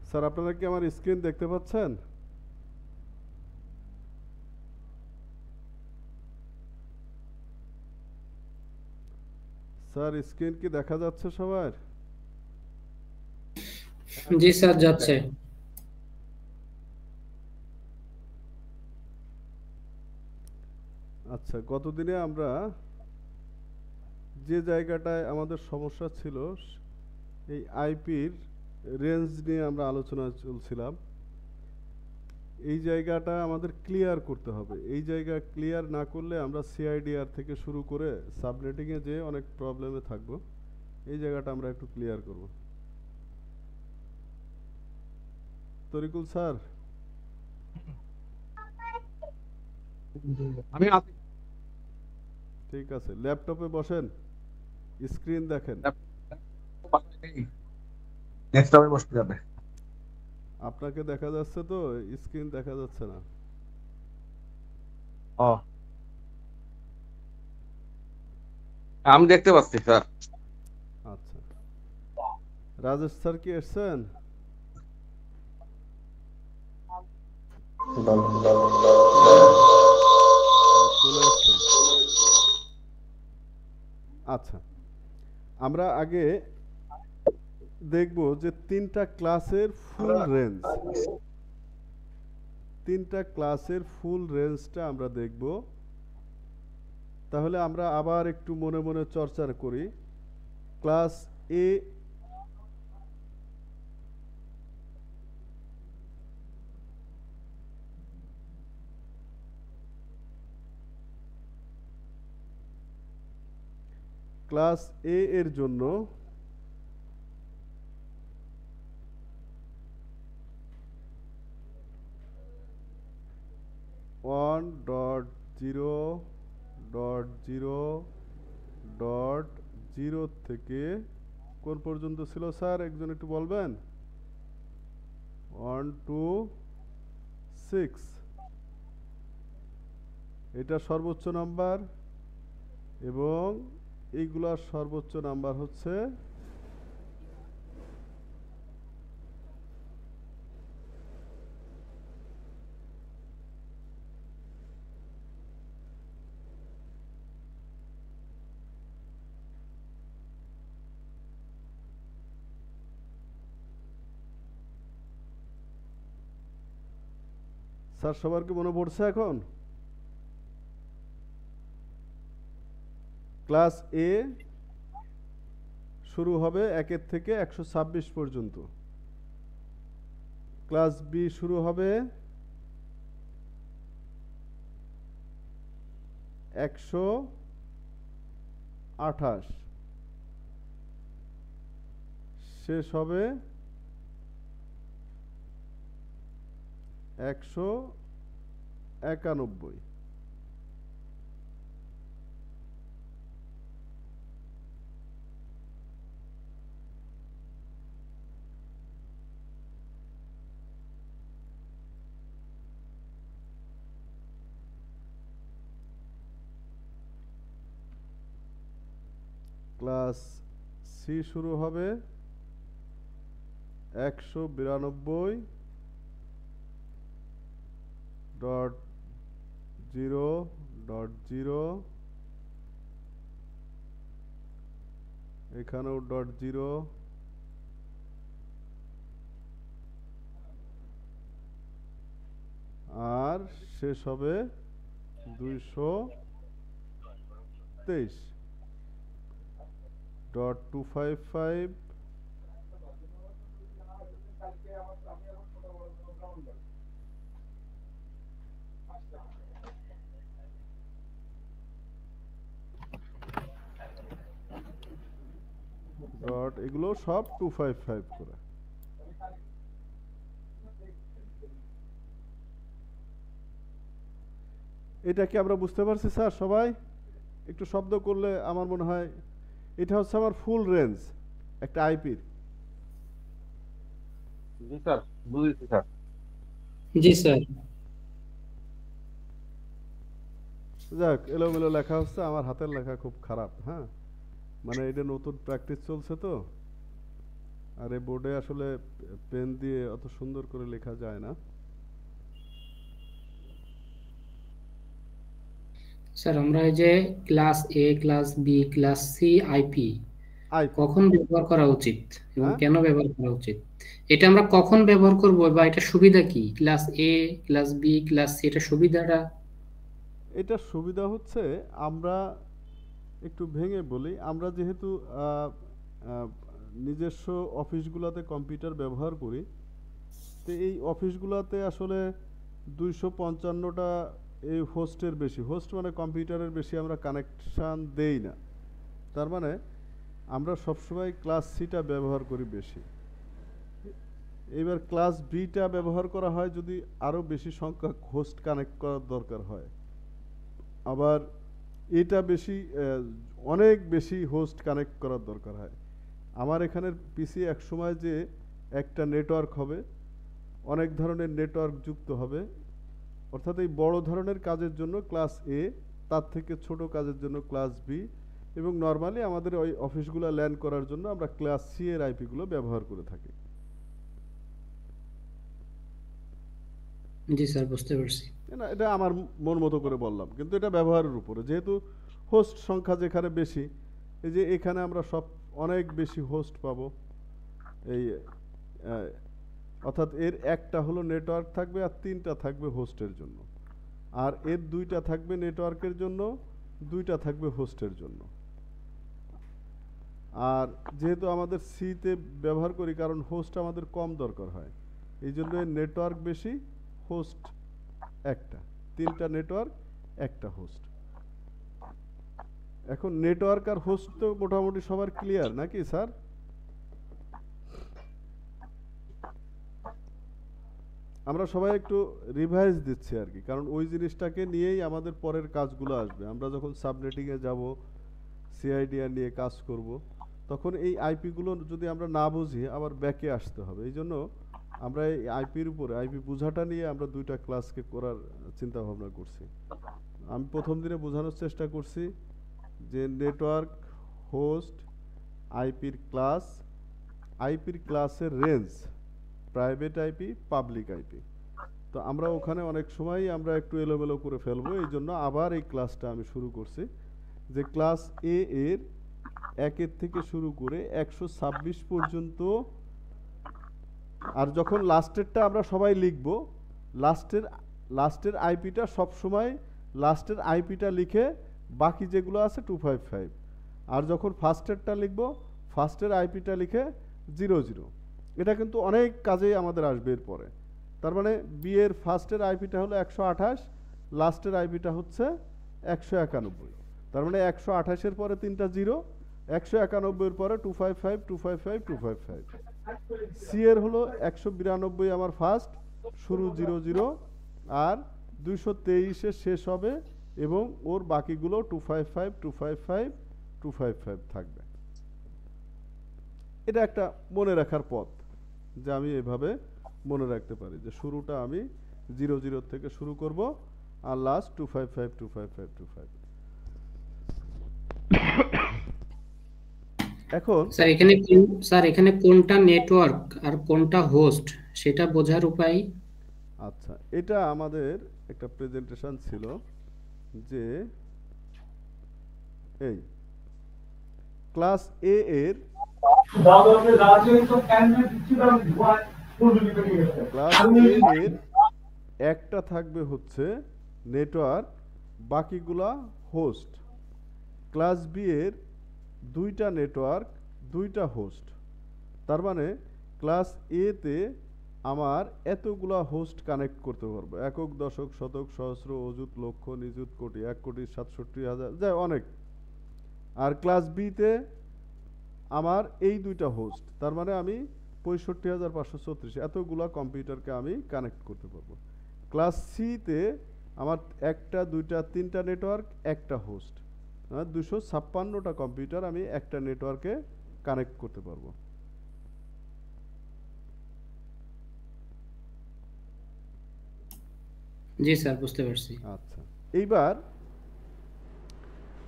Sir আপনারা কি আমার স্ক্রিন দেখতে পাচ্ছেন? স্যার স্ক্রিন কি দেখা যাচ্ছে সবার? জি স্যার, যাচ্ছে। আচ্ছা, গতদিনে আমরা যে জায়গাটায় আমাদের সমস্যা ছিল এই আইপির রেঞ্জ নিয়ে আমরা আলোচনা চলছিলাম। এই জায়গাটা আমাদের ক্লিয়ার করতে হবে। এই জায়গা ক্লিয়ার না করলে আমরা সিআইডিআর থেকে শুরু করে সাবনেটিংয়ে যেয়ে অনেক প্রবলেমে থাকবো। এই জায়গাটা আমরা একটু ক্লিয়ার করব। তরিকুল স্যার, আমি আছি। ঠিক আছে, ল্যাপটপে বসেন, স্ক্রিন দেখেন। ডেস্কটপে বসতে যাবে। আপনাকে দেখা যাচ্ছে তো, স্ক্রিন দেখা যাচ্ছে না। ও, আমি দেখতে পাচ্ছি স্যার। আচ্ছা, রাজেশ স্যার কি এসছেন? চলে এসছেন। আচ্ছা, আমরা আগে দেখব যে তিনটা ক্লাসের ফুল রেঞ্জ, তিনটা ক্লাসের ফুল রেঞ্জটা আমরা দেখব। তাহলে আমরা আবার একটু মনে মনে চর্চা করি। ক্লাস এ, ক্লাস এ এর জন্য one dot zero dot zero dot zero থেকে কোন পর্যন্ত ছিল স্যার, একজন একটু বলবেন? 1 টু 6, এটা সর্বোচ্চ নাম্বার এবং এইগুলার সর্বোচ্চ নাম্বার হচ্ছে স্যার সবার কি মনে পড়ছে এখন? ক্লাস এ শুরু হবে 1 থেকে 126 পর্যন্ত। ক্লাস বি শুরু হবে 128, শেষ হবে 191। ক্লাস সি শুরু হবে 192.0.0, এখানেও ডট জিরো, আর শেষ হবে 223.255 ডট, এগুলো সব 255 করে। এটা কি আমরা বুঝতে পারছি স্যার সবাই? একটু শব্দ করলে আমার মনে হয় এটা হচ্ছে আমার ফুল রেঞ্জ একটা আইপির। জি স্যার, বুঝেছি স্যার। জি স্যার। যাক, এলোমেলো লেখা হচ্ছে, আমার হাতের লেখা খুব খারাপ। হ্যাঁ, মানে এটা নতুন প্র্যাকটিস চলছে তো। আর এই বোর্ডে আসলে পেন দিয়ে অত সুন্দর করে লেখা যায় না। স্যার আমরা এই যে class A, class B, class C, IP IP, কখন ব্যবহার করা উচিত এবং হ্যাঁ, কেন ব্যবহার করা উচিত, এটা আমরা কখন ব্যবহার করব বা এটা সুবিধা কি? Class A, class B, class C, এটা সুবিধাটা? এটা সুবিধা হচ্ছে আমরা একটু ভেঙে বলি। আমরা যেহেতু আহ, আহ, নিজস্ব অফিসগুলোতে কম্পিউটার ব্যবহার করি, তো এই অফিসগুলোতে আসলে 255টা এই হোস্টের বেশি, হোস্ট মানে কম্পিউটারের বেশি আমরা কানেকশান দেই না। তার মানে আমরা সবসময় ক্লাস সিটা ব্যবহার করি বেশি। এবার ক্লাস বিটা ব্যবহার করা হয় যদি আরও বেশি সংখ্যক হোস্ট কানেক্ট করার দরকার হয়। আবার এটা বেশি অনেক বেশি হোস্ট কানেক্ট করার দরকার হয়। আমার এখানের পিসি এক সময় যে একটা নেটওয়ার্ক হবে, অনেক ধরনের নেটওয়ার্ক যুক্ত হবে, অর্থাৎ এই বড় ধরনের কাজের জন্য ক্লাস এ, তার থেকে ছোট কাজের জন্য ক্লাস বি, এবং নর্মালি আমাদের ওই অফিসগুলো ল্যান্ড করার জন্য আমরা ক্লাস সি এর আইপিগুলো ব্যবহার করে থাকি। জি স্যার, বুঝতে পারছি। না, এটা আমার মন মতো করে বললাম, কিন্তু এটা ব্যবহারের উপরে, যেহেতু হোস্ট সংখ্যা যেখানে বেশি, এই যে এখানে আমরা সব অনেক বেশি হোস্ট পাবো। এই আহ, অর্থাৎ এর একটা হলো নেটওয়ার্ক থাকবে আর 3টা থাকবে হোস্টের জন্য, আর এর 2টা থাকবে নেটওয়ার্কের জন্য, 2টা থাকবে হোস্টের জন্য। আর যেহেতু আমাদের সিতে ব্যবহার করি কারণ হোস্ট আমাদের কম দরকার হয়, এই জন্য এর নেটওয়ার্ক বেশি, হোস্ট একটা, 3টা নেটওয়ার্ক, একটা হোস্ট। এখন নেটওয়ার্ক আর হোস্ট তো মোটামুটি সবার ক্লিয়ার নাকি স্যার? আমরা সবাই একটু রিভাইজ দিচ্ছি আর কি, কারণ ওই জিনিসটাকে নিয়েই আমাদের পরের কাজগুলো আসবে। আমরা যখন সাবনেটিংয়ে যাব, সিআইডিআর নিয়ে কাজ করব, তখন এই আইপিগুলো যদি আমরা না বুঝি আবার ব্যাকে আসতে হবে। এই জন্য আমরা এই আইপির উপরে, আইপি বোঝাটা নিয়ে আমরা 2টা ক্লাসকে করার চিন্তা ভাবনা করছি। আমি প্রথম দিনে বোঝানোর চেষ্টা করছি যে নেটওয়ার্ক, হোস্ট, আইপির ক্লাস, আইপির ক্লাসের range, private IP, public IP. তো আমরা ওখানে অনেক সময় আমরা একটু এলোমেলো করে ফেলবো, এই জন্য আবার এই ক্লাসটা আমি শুরু করছি যে ক্লাস এ এর 1 থেকে শুরু করে 126 পর্যন্ত। আর যখন লাস্টেরটা আমরা সবাই লিখব, লাস্টের আইপিটা সবসময় লাস্টের আইপিটা লিখে বাকি যেগুলো আছে 255, আর যখন ফার্স্টেরটা লিখব ফার্স্টের আইপিটা লিখে 00। এটা কিন্তু অনেক কাজেই আমাদের আসবে এরপরে। তার মানে বি এর ফার্স্টের আইপিটা হলো 128, লাস্টের আইপিটা হচ্ছে 191। তার মানে 128-এর পরে 3টা 0, 191-এর পরে 255, 255, 255। সি এর হলো 192 আমার ফার্স্ট, শুরু 00, আর 223-এ শেষ হবে, এবং ওর বাকিগুলো 255, 255, 255 থাকবে। এটা একটা মনে রাখার পথ, যে আমি এভাবে মনে রাখতে পারি যে শুরুটা আমি 00 থেকে শুরু করব, আর লাস্ট 255, 255, 25। এখন স্যার এখানে কোনটা নেটওয়ার্ক আর কোনটা হোস্ট সেটা বোঝার উপায়? আচ্ছা, এটা আমাদের একটা প্রেজেন্টেশন ছিল যে এই ক্লাস এ এর একটা থাকবে হচ্ছে নেটওয়ার্ক, বাকিগুলা হোস্ট। ক্লাস বি এর 2টা নেটওয়ার্ক, 2টা হোস্ট। তার মানে ক্লাস এ তে আমার এতগুলা হোস্ট কানেক্ট করতে পারবো, একক, দশক, শতক, সহস্র, অযুত, লক্ষ, নিযুত, কোটি, 1,67,000, যায় অনেক। আর ক্লাস বিতে আমার এই 2টা হোস্ট, তার মানে আমি 65,534, এতগুলা কম্পিউটারকে আমি কানেক্ট করতে পারবো। ক্লাস সিতে আমার 1টা, 2টা, 3টা নেটওয়ার্ক, একটা হোস্ট, 256টা কম্পিউটার আমি একটা নেটওয়ার্কে কানেক্ট করতে পারবো। জি স্যার, বুঝতে পারছি। আচ্ছা, এইবার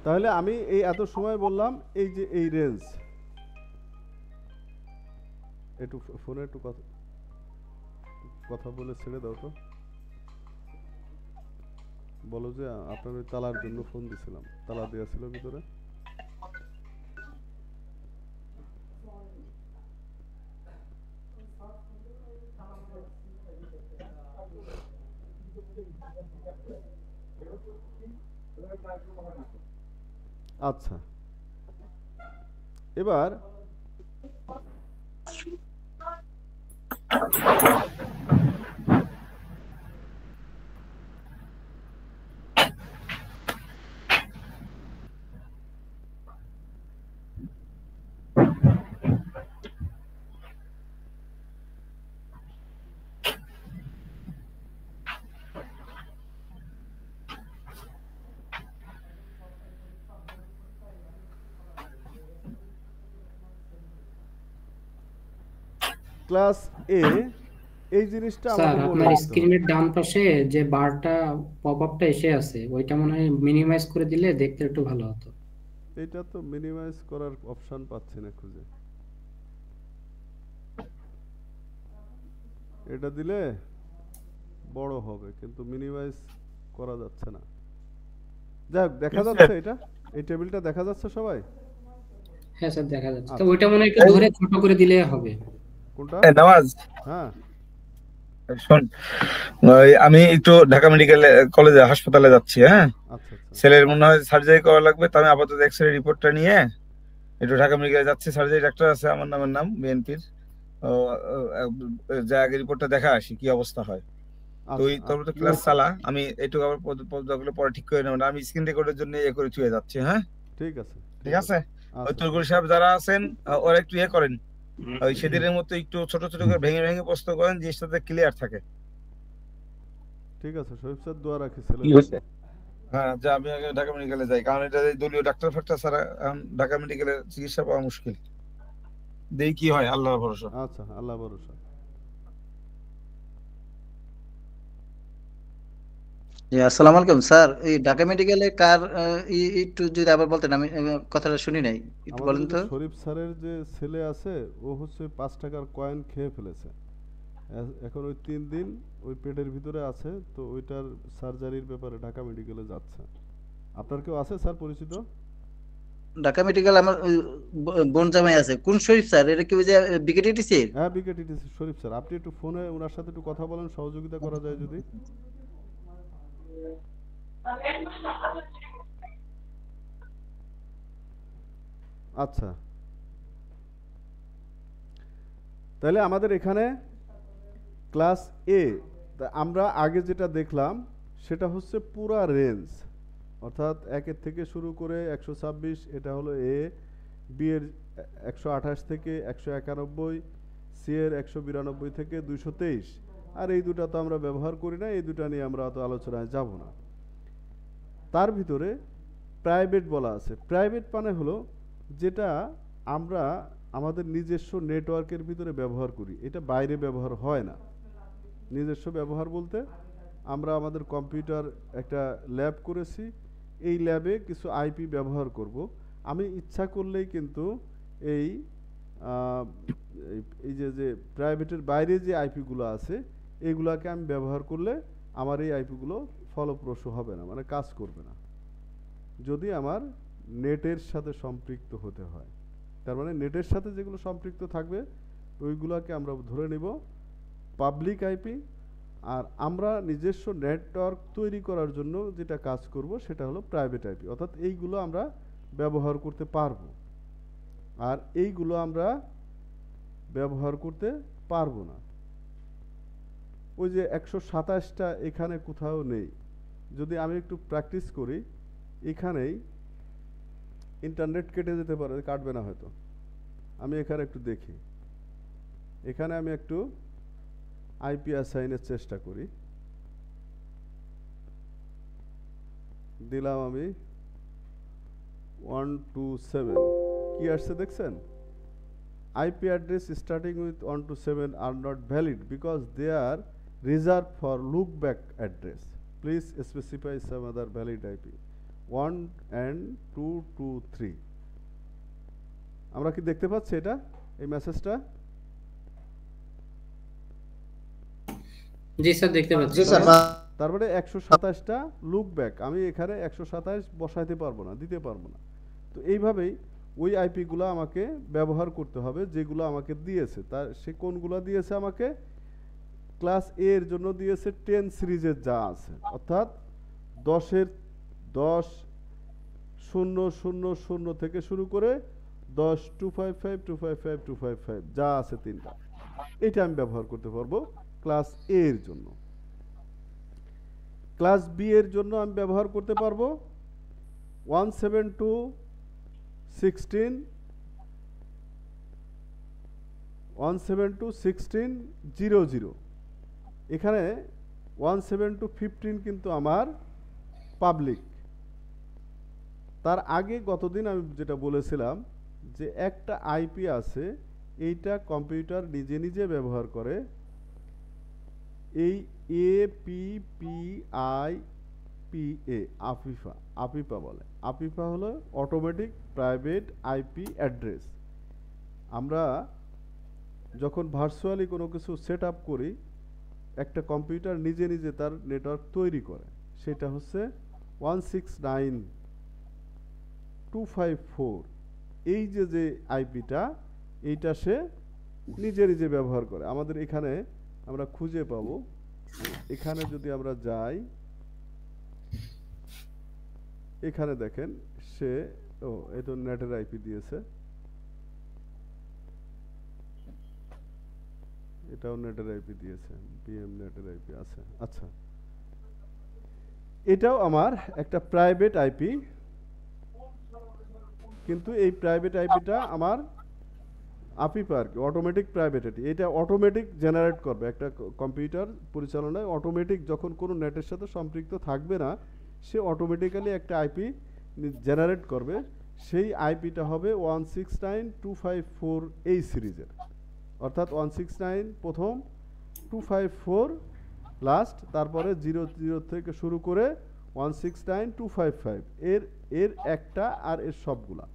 তাহলে আমি এই এত সময় বললাম এই যে এই রেঞ্জ, একটু ফোনে একটু কথা কথা বলে ছেড়ে দাও তো। বলো যে আপনার ওই তালার জন্য ফোন দিছিলাম, তালা দেওয়া ছিল ভিতরে। আচ্ছা, এবার ক্লাস এ এই জিনিসটা স্যার আমাদের মনে আপনার রাখতে হবে। স্ক্রিনের ডান পাশে যে বারটা পপ আপটা এসে আছে ওইটা মনে হয় মিনিমাইজ করে দিলে দেখতে একটু ভালো হতো। এটা তো মিনিমাইজ করার অপশন পাচ্ছি না খুঁজে। এটা দিলে বড় হবে কিন্তু মিনিমাইজ করা যাচ্ছে না। যাই হোক, দেখা যাচ্ছে এটা, এই টেবিলটা দেখা যাচ্ছে সবাই? হ্যাঁ স্যার দেখা যাচ্ছে, তো আচ্ছা, ওইটা মনে হয় একটু ধরে ছোট করে দিলে হবে। কোনটা? নামাজ হ্যাঁ, শোন, আমি একটু ঢাকা মেডিকেল কলেজে হাসপাতালে যাচ্ছি। হ্যাঁ, আচ্ছা আচ্ছা ছেলের মনে হয় সার্জারি করা লাগবে, তো আমি আপাতত এক্সরে রিপোর্টটা নিয়ে একটু ঢাকা মেডিকেলে যাচ্ছি। সার্জারি ডাক্তার আছে আমার নাম বিএনপির, যা আগে রিপোর্টটা দেখা আসি কি অবস্থা হয়। তো আচ্ছা তোর তো ক্লাস চালা, আমি একটু আবার পদগুলো পরে ঠিক করে নেবো না, আমি স্ক্রিন রেকর্ডের জন্য এ করে চুয়ে যাচ্ছি। হ্যাঁ ঠিক আছে, ঠিক আছে। ওই আচ্ছা তোরগুল সাহেব যারা আছেন ওরা একটু ইয়ে করেন, ওই সেদিনের মতো একটু ছোট ছোট করে ভেঙে ভেঙে প্রশ্ন করেন, জিনিসটাতে ক্লিয়ার থাকে। ঠিক আছে, শরীফ স্যার দোয়া রাখি ছেলে। কি হয়েছে? হ্যাঁ, যা আমি আগে ঢাকা মেডিকেলে যাই, কারণ এটা দলীয় ডাক্তার ফাক্তার ছাড়া ঢাকা মেডিকেলে চিকিৎসা পাওয়া মুশকিল। দেখি কি হয়, আল্লাহর ভরসা। আচ্ছা, আল্লাহ ভরসা। জি, আসসালামু আলাইকুম স্যার। এই ঢাকা মেডিকেলে কার একটু যদি আবার বলতেন, আমি কথাটা শুনি নাই, একটু আমাদের বলেন যে তো। শরীফ স্যারের যে ছেলে আছে, ও হচ্ছে 5 টাকার কয়েন খেয়ে ফেলেছে। এখন ওই 3 দিন ওই পেটের ভিতরে আছে, তো ওইটার সার্জারির ব্যাপারে ঢাকা মেডিকেলে যাচ্ছে। আপনার কেউ আছে স্যার পরিচিত? ঢাকা মেডিকেল আমার বোন জামাই আছে। কোন শরীফ স্যার? এটা কি ওই যে বিকেটিটিসি? হ্যাঁ, বিকেটিটিসি শরীফ স্যার। আপনি একটু ফোনে ওনার সাথে একটু কথা বলেন, সহযোগিতা করা যায় যদি। আচ্ছা, তাহলে আমাদের এখানে ক্লাস এ, আমরা আগে যেটা দেখলাম সেটা হচ্ছে পুরা রেঞ্জ, অর্থাৎ 1 থেকে শুরু করে 126, এটা হলো এ। বি এর 128 থেকে 191, সি এর 192 থেকে 223। আর এই দুটো তো আমরা ব্যবহার করি না, এই দুটো নিয়ে আমরা অত আলোচনায় যাব না। তার ভিতরে প্রাইভেট বলা আছে। প্রাইভেট মানে হলো যেটা আমরা আমাদের নিজস্ব নেটওয়ার্কের ভিতরে ব্যবহার করি, এটা বাইরে ব্যবহার হয় না। নিজস্ব ব্যবহার বলতে আমরা আমাদের কম্পিউটার একটা ল্যাব করেছি, এই ল্যাবে কিছু আইপি ব্যবহার করব। আমি ইচ্ছা করলেই কিন্তু এই এই যে প্রাইভেটের বাইরে যে আইপিগুলো আছে এগুলাকে আমি ব্যবহার করলে আমার এই আইপিগুলো ফলপ্রসূ হবে না, মানে কাজ করবে না, যদি আমার নেটের সাথে সম্পৃক্ত হতে হয়। তার মানে নেটের সাথে যেগুলো সম্পৃক্ত থাকবে ওইগুলোকে আমরা ধরে নেব পাবলিক আইপি। আর আমরা নিজস্ব নেটওয়ার্ক তৈরি করার জন্য যেটা কাজ করব সেটা হলো প্রাইভেট আইপি, অর্থাৎ এইগুলো আমরা ব্যবহার করতে পারবো। আর এইগুলো আমরা ব্যবহার করতে পারবো না। ওই যে 127টা এখানে কোথাও নেই। যদি আমি একটু প্র্যাকটিস করি, এখানেই ইন্টারনেট কেটে যেতে পারে, কাটবে না হয়তো। আমি এখানে একটু দেখি, এখানে আমি একটু আইপি অ্যাসাইনের চেষ্টা করি। দিলাম আমি 127, কি আসছে দেখছেন? IP address starting with 127 are not valid because they are reserved for loopback address. Please specify some other valid IP. 1 and 2 2 3. আমরা কি দেখতে পাচ্ছি এটা, এই মেসেজটা? জি স্যার দেখতে পাচ্ছি। জি স্যার তার মানে 127টা লুক ব্যাক আমি এখানে 127 বসাইতে পারবো না, দিতে পারবো না। তো এইভাবেই ওই আইপিগুলো আমাকে ব্যবহার করতে হবে যেগুলো আমাকে দিয়েছে। তার সে কোনগুলো দিয়েছে আমাকে? ক্লাস এ এর জন্য দিয়েছে 10 সিরিজের যা আছে, অর্থাৎ 10 000 থেকে শুরু করে 10 255 255 255 যা আছে তিনটা, এটা আমি ব্যবহার করতে পারবো ক্লাস এ এর জন্য। ক্লাস বি এর জন্য আমি ব্যবহার করতে পারবো 1721600। এখানে 17215 কিন্তু আমার পাবলিক। তার আগে গতদিন আমি যেটা বলেছিলাম যে একটা আইপি আছে, এইটা কম্পিউটার নিজে নিজে ব্যবহার করে। এই APPIPA আপিপা বলে। আপিপা হলো অটোমেটিক প্রাইভেট আইপি অ্যাড্রেস। আমরা যখন ভার্চুয়ালি কোনো কিছু সেট আপ করি, একটা কম্পিউটার নিজে নিজে তার নেটওয়ার্ক তৈরি করে, সেটা হচ্ছে 169.254। এই যে আইপিটা, এইটা সে নিজে নিজে ব্যবহার করে। আমাদের এখানে আমরা খুঁজে পাবো, এখানে যদি আমরা যাই, এখানে দেখেন সে এটা নেটের আইপি দিয়েছে, এটাও নেটের আইপি দিয়েছে, বিএম নেটের আইপি আছে। আচ্ছা, এটাও আমার একটা প্রাইভেট আইপি, কিন্তু এই প্রাইভেট আইপিটা আমার আপিপা আর কি, অটোমেটিক প্রাইভেট আইপি। এটা অটোমেটিক জেনারেট করবে একটা কম্পিউটার পরিচালনায়। অটোমেটিক যখন কোনো নেটের সাথে সম্পৃক্ত থাকবে না, সে অটোমেটিক্যালি একটা আইপি জেনারেট করবে। সেই আইপিটা হবে 169.254 এই সিরিজের, অর্থাৎ 169 প্রথম, 254 লাস্ট, তারপরে 00 থেকে শুরু করে 169.255 এর একটা, আর এর সবগুলা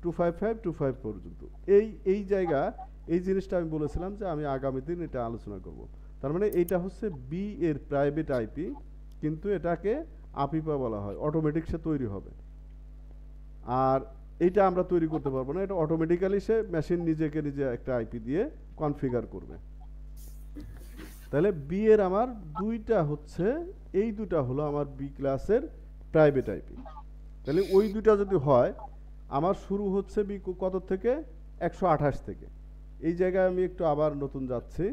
255 পর্যন্ত। এই জায়গা, এই জিনিসটা আমি বলেছিলাম যে আমি আগামী দিন এটা আলোচনা করব। তার মানে এইটা হচ্ছে বি এর প্রাইভেট আইপি, কিন্তু এটাকে আপিপা বলা হয়, অটোমেটিক সে তৈরি হবে। আর এইটা আমরা তৈরি করতে পারবো না, এটা অটোমেটিক্যালি সে মেশিন নিজেকে নিজে একটা আইপি দিয়ে কনফিগার করবে। তাহলে বি এর আমার দুইটা হচ্ছে, এই দুটা হলো আমার বি ক্লাসের প্রাইভেট আইপি। তাহলে ওই দুটা যদি হয়, আমার শুরু হচ্ছে বি কত থেকে? 128 থেকে। এই জায়গায় আমি একটু আবার নতুন যাচ্ছি,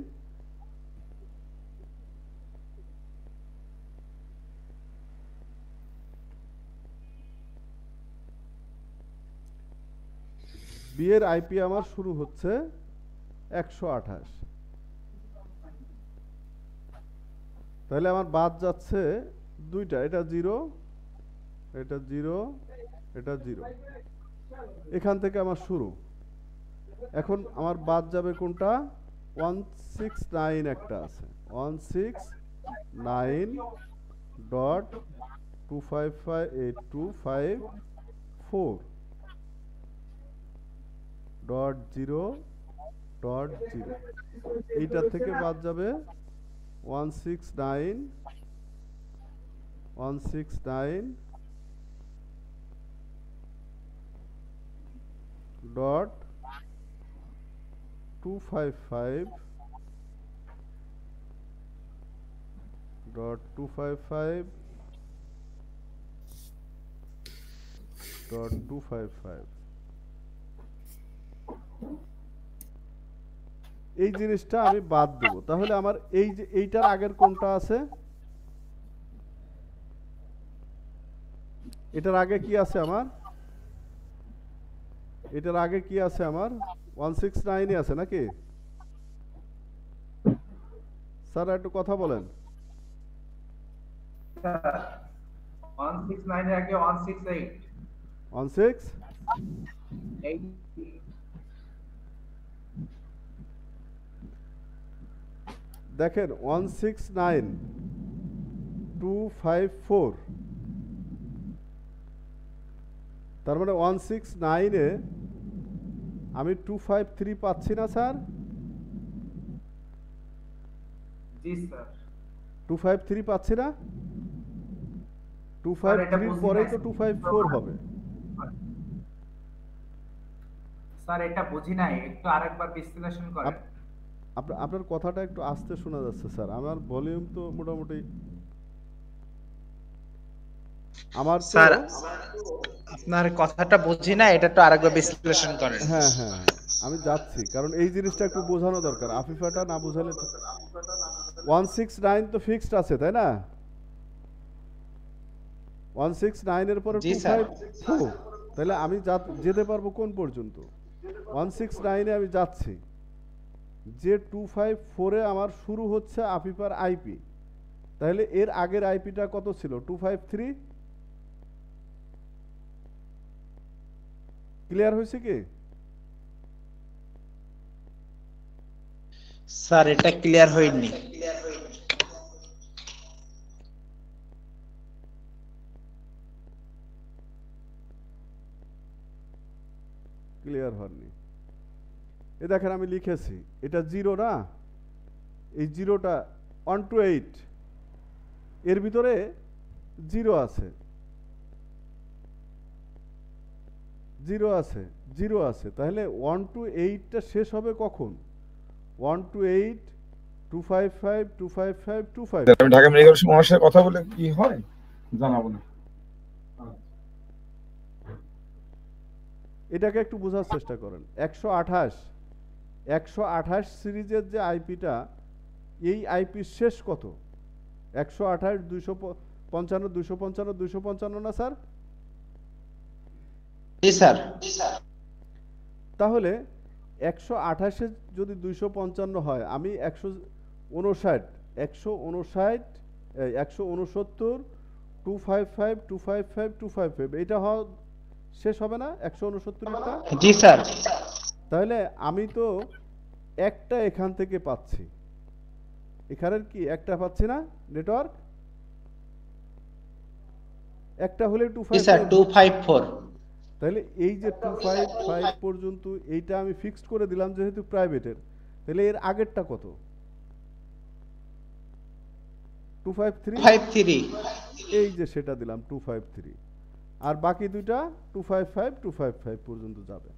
বি এর আইপি আমার শুরু হচ্ছে 128। তাহলে আমার বাদ যাচ্ছে দুইটা, এটা 0, এটা 0, এটা 0। এখান থেকে আমার শুরু। এখন আমার বাদ যাবে কোনটা? 169 একটা আছে, 169.255.825.4.0.0। এইটার থেকে বাদ যাবে 169.255.255.255. এই জিনিসটা আমি বাদ দেব। তাহলে আমার এই যে এইটার আগের কোনটা আছে? এটার আগে কি আছে আমার? এটার আগে কি আছে আমার? 169 আছে নাকি? স্যার একটু কথা বলেন। 169 এর আগে 168 দেখেন 169.254, তার মানে 169 এ আমি 253 পাচ্ছি না স্যার? জি স্যার। 253 পাচ্ছি না? স্যার, এটা 253 বুঝি পরেই নাই। তো 254 হবে। স্যার, এটা বুঝি নাই, একটু আরেকবার বিশ্লেষণ করেন। আপনার কথাটা একটু আস্তে শোনা যাচ্ছে স্যার। আমার ভলিউম তো মোটামুটি আমার তো স্যার আপনার কথাটা বুঝি না, এটা একটু আরেকবার বিশ্লেষণ করেন। হ্যাঁ হ্যাঁ হ্যাঁ, আমি যাচ্ছি, কারণ এই জিনিসটা একটু বোঝানো দরকার। আফিফাটা না বোঝালে তো 169 তো ফিক্সড আছে, তাই না? 169 এর পরে জি স্যার। 254, তাহলে আমি যেতে পারবো কোন পর্যন্ত? 169 এ আমি যাচ্ছি, যে 254 এ আমার শুরু হচ্ছে আফিফার আইপি, তাহলে এর আগের আইপিটা কত ছিল? 253। ক্লিয়ার হয়েছে কি? স্যার এটা ক্লিয়ার হয়নি। ক্লিয়ার হয়নি। এ দেখেন আমি লিখেছি, এটা 0 না? এই 0টা 1 to 8 এর ভিতরে 0 আছে, 0 আছে, 0 আছে। তাহলে 1 to 8টা শেষ হবে কখন? 1 to 8, 255, 255, 255। আমি ঢাকা মেডিকেল ওনার সাথে কথা বলে কি হয় জানাবো না। এটাকে একটু বোঝার চেষ্টা করেন। 128 সিরিজের যে আইপিটা, এই আইপির শেষ কত? 128, 255, 255, 255 না স্যার? জি স্যার। তাহলে 128 যদি 255 হয়, আমি 159, 255, 255, 255, এটা হওয়া শেষ হবে না 169টা? জি স্যার। তাহলে আমি তো একটা এখান থেকে পাচ্ছি, এখানের কি একটা পাচ্ছি না নেটওয়ার্ক? একটা হলে জি স্যার 254। তাহলে এই যে 255 পর্যন্ত এইটা আমি ফিক্সড করে দিলাম যেহেতু প্রাইভেটের, তাহলে এর আগেরটা কত? 253। এই যে সেটা দিলাম 253, আর বাকি দুইটা 255, 255 পর্যন্ত যাবে।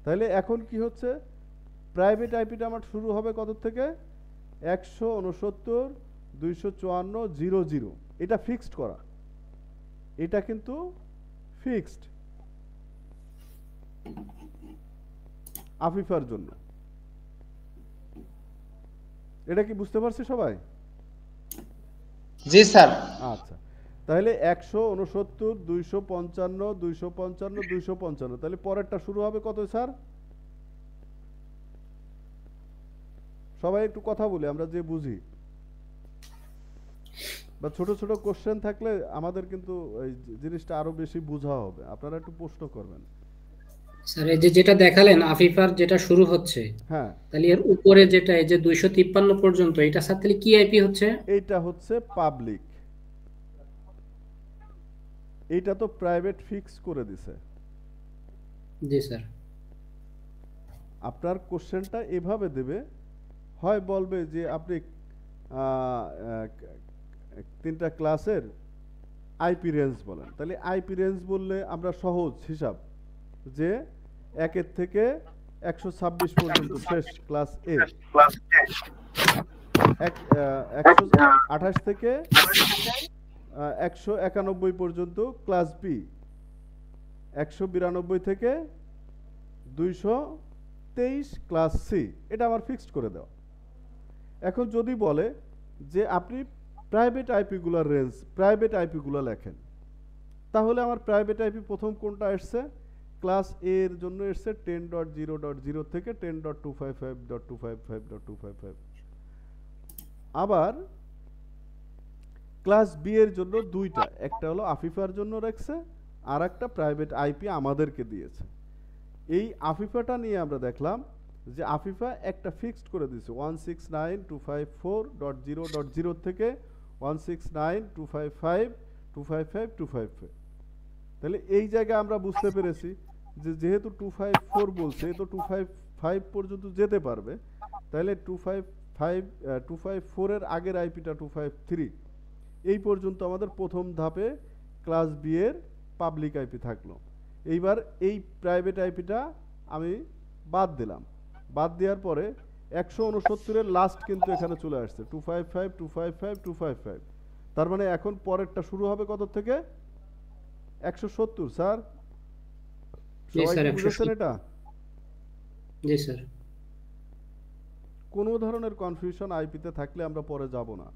তাহলে এখন কি হচ্ছে? প্রাইভেট আইপিটা আমার শুরু হবে কত থেকে? 169, 254, 00। এটা ফিক্সড করা, এটা কিন্তু ফিক্সড আফিফার জন্য। এটা কি বুঝতে পারছি সবাই? জি স্যার। আচ্ছা, তাহলে 169, 255, 255, 255, তাহলে পরেরটা শুরু হবে কত স্যার? সবাই একটু কথা বলি, আমরা যে বুঝি, বা ছোট ছোট কোশ্চেন থাকলে আমাদের কিন্তু এই জিনিসটা আরো বেশি বোঝা হবে। আপনারা একটু প্রশ্ন করবেন। স্যার এই যে যেটা দেখালেন আফিফার যেটা শুরু হচ্ছে, হ্যাঁ, তাহলে এর উপরে যেটা এই যে 253 পর্যন্ত, এটা স্যার তাহলে কি আইপি হচ্ছে? এইটা হচ্ছে পাবলিক, এইটা তো প্রাইভেট ফিক্স করে দিছে। জি স্যার। আপনার কোশ্চেনটা এভাবে দেবে, হয় বলবে যে আপনি তিনটা ক্লাসের আইপি রেঞ্জ বলেন। তাহলে আইপি রেঞ্জ বললে আমরা সহজ হিসাব, যে 1 থেকে 126 পর্যন্ত শেষ ক্লাস এ, 128 থেকে 191 পর্যন্ত ক্লাস বি, 192 থেকে 223 ক্লাস সি। এটা আমার ফিক্সড করে দেওয়া। এখন যদি বলে যে আপনি প্রাইভেট আইপিগুলোর রেঞ্জ, প্রাইভেট আইপিগুলো লেখেন, তাহলে আমার প্রাইভেট আইপি প্রথম কোনটা এসছে? ক্লাস এ এর জন্য এসছে 10.0.0 থেকে 10.255.255.255। আবার ক্লাস বি এর জন্য দুইটা, একটা হলো আফিফার জন্য রাখছে, আর একটা প্রাইভেট আইপি আমাদেরকে দিয়েছে। এই আফিফাটা নিয়ে আমরা দেখলাম যে আফিফা একটা ফিক্সড করে দিয়েছে 169.254.0.0 থেকে 169.255.255.255। তাহলে এই জায়গায় আমরা বুঝতে পেরেছি যে যেহেতু 254 বলছে, তো 255 পর্যন্ত যেতে পারবে, তাহলে 254 এর আগের আইপিটা 253। এই পর্যন্ত আমাদের প্রথম ধাপে ক্লাস বি এর পাবলিক আইপি থাকলো। এইবার এই প্রাইভেট আইপিটা আমি বাদ দিলাম। বাদ দেওয়ার পরে 169 এর লাস্ট কিন্তু এখানে চলে আসছে 255 255 255। তার মানে এখন পরেরটা শুরু হবে কত থেকে? 170 স্যার। জি সবাই স্যার, কি বুঝেছেন 170। এটা? জি স্যার। কোনো ধরনের কনফিউশন আইপিতে থাকলে আমরা পরে যাব না।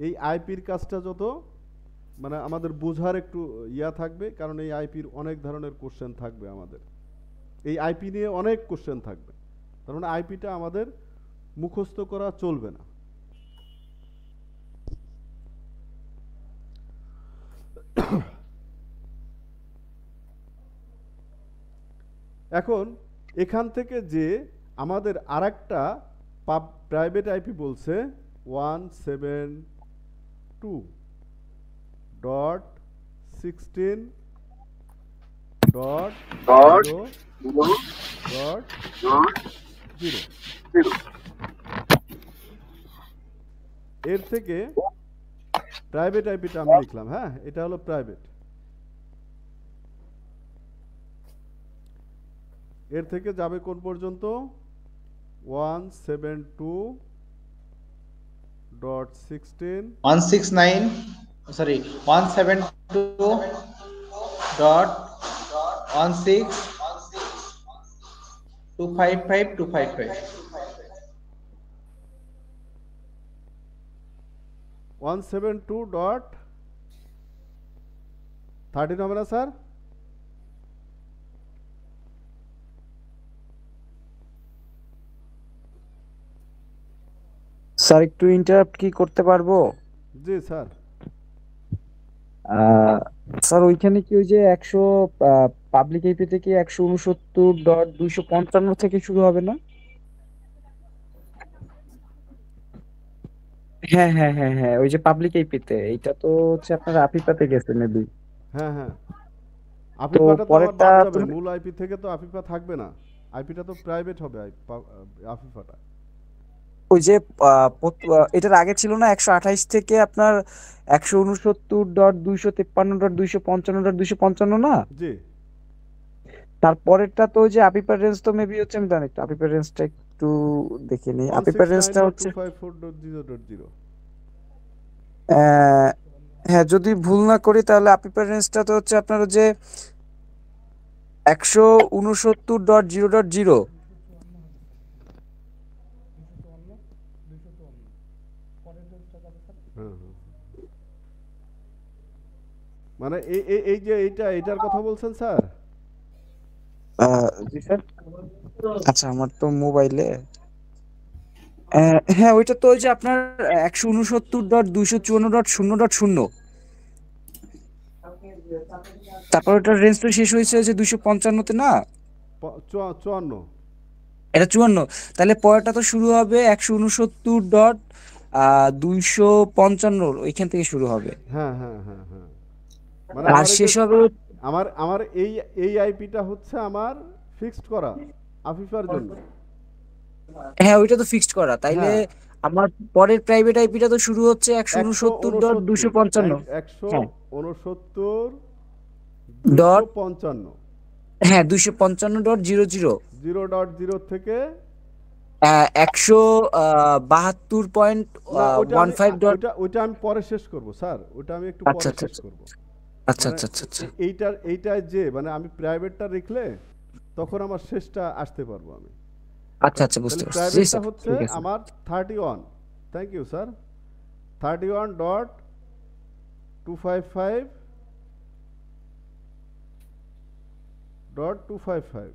এই আইপির কাজটা যত মানে আমাদের বোঝার একটু ইয়া থাকবে, কারণ এই আইপির অনেক ধরনের কোশ্চেন থাকবে আমাদের। এই আইপি নিয়ে অনেক কোশ্চেন থাকবে, তার মানে আইপিটা আমাদের মুখস্থ করা চলবে না। এখন এখান থেকে যে আমাদের আরেকটা প্রাইভেট আইপি বলছে 172.0.0.0 এর থেকে প্রাইভেট আইপিটা আমি লিখলাম। হ্যাঁ, এটা হলো প্রাইভেট। এর থেকে যাবে কোন পর্যন্ত? 172.16 169 সরি 172.16.255 172.13 হবে না স্যার? স্যার একটু ইন্টারাপ্ট কি করতে পারবো? জি স্যার। স্যার ওইখানে কি ওই যে 100 পাবলিক আইপি থেকে 169.255 থেকে শুরু হবে না? হ্যাঁ হ্যাঁ হ্যাঁ হ্যাঁ, ওই যে পাবলিক আইপিতে এইটা তো হচ্ছে আপনার আফিফাতে গেছে মেবি। হ্যাঁ হ্যাঁ, তো আফিফাটা তো আমার পরেরটা বাদ যাবে। তুমি মূল আইপি থেকে তো আফিফা থাকবে না, আইপিটা তো প্রাইভেট হবে আফিফাটা। ওই যে এটার আগে ছিল না 128 থেকে আপনার 169.253.255.255 না? জি। তারপরেরটা তো ওই যে আপিপার রেঞ্জ তো মেবি হচ্ছে, আমি জানি একটু আপিপার রেঞ্জটা একটু দেখে নিই। আপিপার রেঞ্জটা হচ্ছে 169.254.0.0 হ্যাঁ যদি ভুল না করি তাহলে আপিপার রেঞ্জটা তো হচ্ছে আপনার যে 169.0.0 মানে এই যে এইটার কথা বলছেন স্যার? জি স্যার। আচ্ছা আমার তো মোবাইলে হ্যাঁ ওইটা তো ওই যে আপনার 169.254.0.0 তারপর ওটার রেঞ্জ তো শেষ হয়েছে যে 255 তে না? 54। এটা 54, তাহলে পরেরটা তো শুরু হবে 169.255 ওইখান থেকে শুরু হবে। হ্যাঁ হ্যাঁ হ্যাঁ হ্যাঁ, মানে আর আমার শেষ হবে আমার এই আইপিটা হচ্ছে আমার ফিক্সড করা আফিফার জন্য। হ্যাঁ ওইটা তো ফিক্সড করা, তাইলে হ্যাঁ, আমার পরের প্রাইভেট আইপিটা তো শুরু হচ্ছে 169.255। হ্যাঁ 169.255 হ্যাঁ 255.00 0.0 থেকে 172.15. ওইটা আমি পরে শেষ করব স্যার, ওইটা আমি একটু আচ্ছা পরে আচ্ছা শেষ করব। আচ্ছা মানে আচ্ছা আচ্ছা আচ্ছা এইটাই যে মানে আমি প্রাইভেটটা লিখলে তখন আমার শেষটা আসতে পারবো আমি। আচ্ছা আচ্ছা বুঝতে তাহলে পারছি। জি প্রাইভেটটা স্যার হচ্ছে ঠিক আছে। আমার 31। Thank you sir. 31.255.255।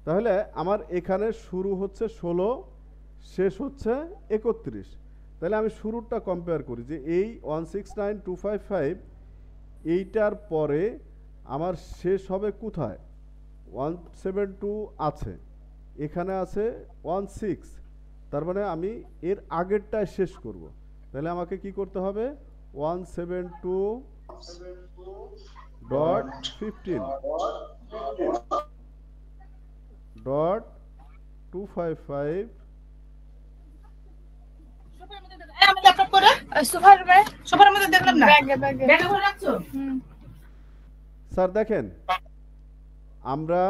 তাহলে আমার এখানে শুরু হচ্ছে 16, শেষ হচ্ছে 31। তাহলে আমি শুরুটা কম্পেয়ার করি যে এই 169.255 এইটার পরে আমার শেষ হবে কোথায়? 172 আছে, এখানে আছে 16, তার মানে আমি এর আগেরটায় শেষ করব। তাহলে আমাকে কি করতে হবে? 172.15.255 255 আমি ল্যাপটপ করে সোফার মধ্যে দেখলাম না ব্যাগে করে রাখছো। স্যার দেখেন আমরা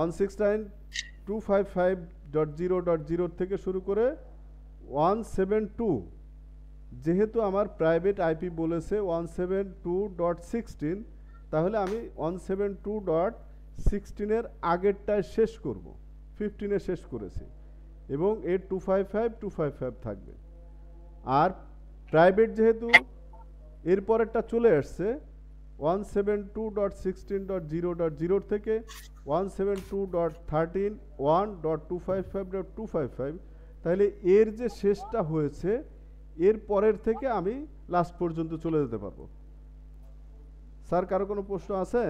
169.255.0.0 থেকে শুরু করে 172 যেহেতু আমার প্রাইভেট আইপি বলেছে 172.16 তাহলে আমি 172.16 এর আগেরটায় শেষ করব 15 এ শেষ করেছি এবং এর 255 থাকবে আর প্রাইভেট যেহেতু এর পরেরটা চলে আসছে 172.16.0.0 থেকে 172.13 1.255.255 তাহলে এর যে শেষটা হয়েছে এর পরের থেকে আমি লাস্ট পর্যন্ত চলে যেতে পারবো। স্যার কারো কোনো প্রশ্ন আছে?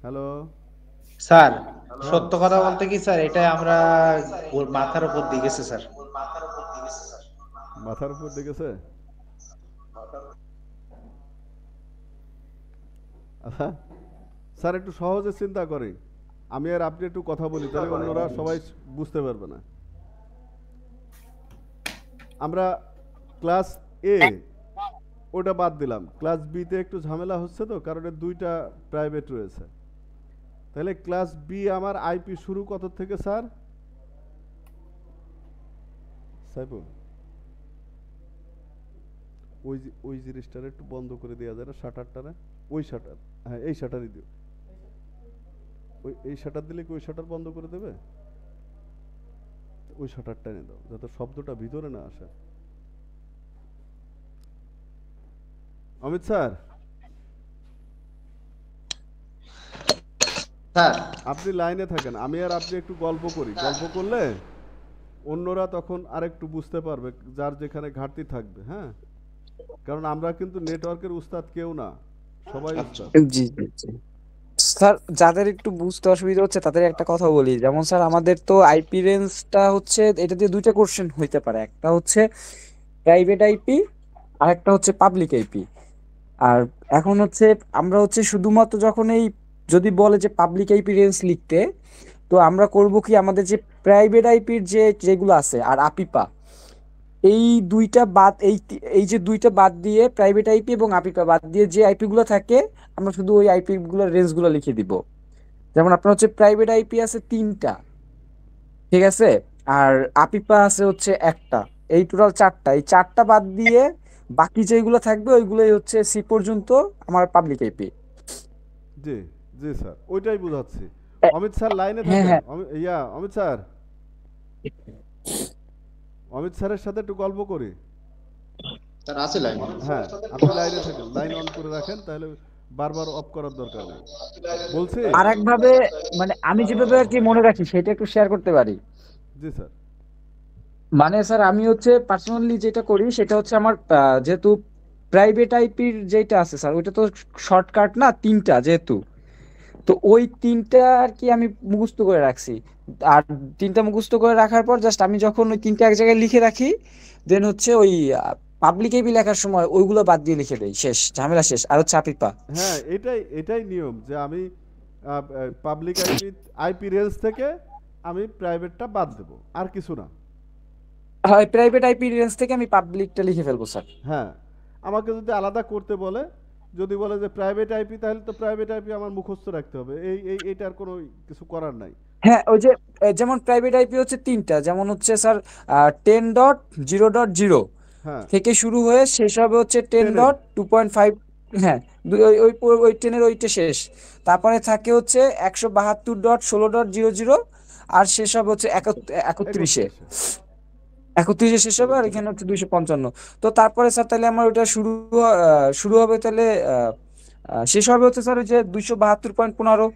হ্যালো স্যার সত্য কথা বলতে কি স্যার এটা আমরা ওর মাথার উপর দিয়ে গেছে স্যার। মাথার উপর দেখেছে? আচ্ছা স্যার একটু সহজে চিন্তা করি আমি আর আপনি একটু কথা বলি তাহলে অন্যরা সবাই বুঝতে পারবে না। আমরা ক্লাস এ ওটা বাদ দিলাম, ক্লাস বি তে একটু ঝামেলা হচ্ছে তো কারণ এর দুইটা প্রাইভেট রয়েছে। তাহলে ক্লাস বি আমার আইপি শুরু কত থেকে স্যার? সাইফুল ওই জিনিসটারে একটু বন্ধ করে দেওয়া যায় না শাটারটারে? ওই শাটার, হ্যাঁ এই শাটারই দিও। এই শাটার দিলে কি ওই শাটার বন্ধ করে দেবে? ওই শাটারটা এনে দাও যাতে শব্দটা ভিতরে না আসে। অমিত স্যার আপনি লাইনে থাকেন, আমি আর আপনি একটু গল্প করি, গল্প করলে অন্যরা তখন আরেকটু বুঝতে পারবে যার যেখানে ঘাটতি থাকবে। হ্যাঁ কারণ আমরা কিন্তু নেটওয়ার্কের উস্তাদ কেউ না, সবাই উস্তাদ। জি জি জি স্যার যাদের একটু বুঝতে অসুবিধা হচ্ছে তাদের একটা কথা বলি, যেমন স্যার আমাদের তো আইপি রেঞ্জটা হচ্ছে এটা দিয়ে দুইটা কোশ্চেন হইতে পারে, একটা হচ্ছে প্রাইভেট আইপি আর একটা হচ্ছে পাবলিক আইপি। আর এখন হচ্ছে আমরা হচ্ছে শুধুমাত্র যখন এই যদি বলে যে পাবলিক আইপি রেঞ্জ লিখতে, তো আমরা করব কি আমাদের যে প্রাইভেট আইপির যেগুলো আছে আর আপিপা এই দুইটা বাদ এই যে দুইটা বাদ দিয়ে প্রাইভেট আইপি এবং আপিপা বাদ দিয়ে যে আইপি গুলো থাকে আমরা শুধু ওই আইপি গুলোর রেঞ্জ গুলো লিখে দিব। যেমন আপনার হচ্ছে প্রাইভেট আইপি আছে 3টা, ঠিক আছে, আর আপিপা আছে হচ্ছে একটা, এই টোটাল 4টা, এই 4টা বাদ দিয়ে বাকি যেগুলো থাকবে ওইগুলোই হচ্ছে সি পর্যন্ত আমার পাবলিক আইপি। জি জি স্যার ওইটাই বুঝাচ্ছি। অমিত স্যার লাইনে হ্যাঁ থাকেন। হ্যাঁ অমিত স্যার, অমিত স্যারের সাথে একটু গল্প করি। স্যার আছে লাইন? হ্যাঁ আপনি লাইনে থাকেন, লাইন অন করে রাখেন তাহলে বারবার অফ করার দরকার নেই। বলছি আর একভাবে মানে আমি যেভাবে আর কি মনে রাখি সেটা একটু শেয়ার করতে পারি। জি স্যার। মানে স্যার আমি হচ্ছে পার্সোনালি যেটা করি সেটা হচ্ছে আমার যেহেতু প্রাইভেট আইপির যেটা আছে স্যার ওইটা তো শর্টকাট না 3টা যেহেতু, তো ওই 3টা আর কি আমি মুখস্থ করে রাখছি। আর 3টা মুখস্থ করে রাখার পর জাস্ট আমি যখন ওই 3টা এক জায়গায় লিখে রাখি দেন হচ্ছে ওই পাবলিক আইপি লেখার সময় ওইগুলো বাদ দিয়ে লিখে দেই, শেষ, ঝামেলা শেষ। আর হচ্ছে আপিপা হ্যাঁ এটাই নিয়ম যে আমি পাবলিক আইপি রেঞ্জ থেকে আমি প্রাইভেটটা বাদ দেব, আর কিছু না। হয় প্রাইভেট আইপি রেঞ্জ থেকে আমি পাবলিকটা লিখে ফেলবো স্যার। হ্যাঁ আমাকে যদি আলাদা করতে বলে, যদি বলে যে প্রাইভেট আইপি তাহলে তো প্রাইভেট আইপি আমার মুখস্থ রাখতে হবে, এইটার কোনো কিছু করার নাই। হ্যাঁ ওই যে যেমন প্রাইভেট আইপি হচ্ছে 3টা, যেমন হচ্ছে স্যার 10.0.0 হ্যাঁ থেকে শুরু হয়ে শেষ হবে হচ্ছে 10.2.5। হ্যাঁ ওই ওই ওই 10-এর ওইটা শেষ, তারপরে থাকে হচ্ছে 172.16.00 আর শেষ হবে হচ্ছে 31-এ 31-এ শেষ হবে, আর এখানে হচ্ছে 255। তো তারপরে স্যার তাহলে আমার ওটা শুরু হবে তাহলে শেষ হবে হচ্ছে স্যার ওই যে 272.15।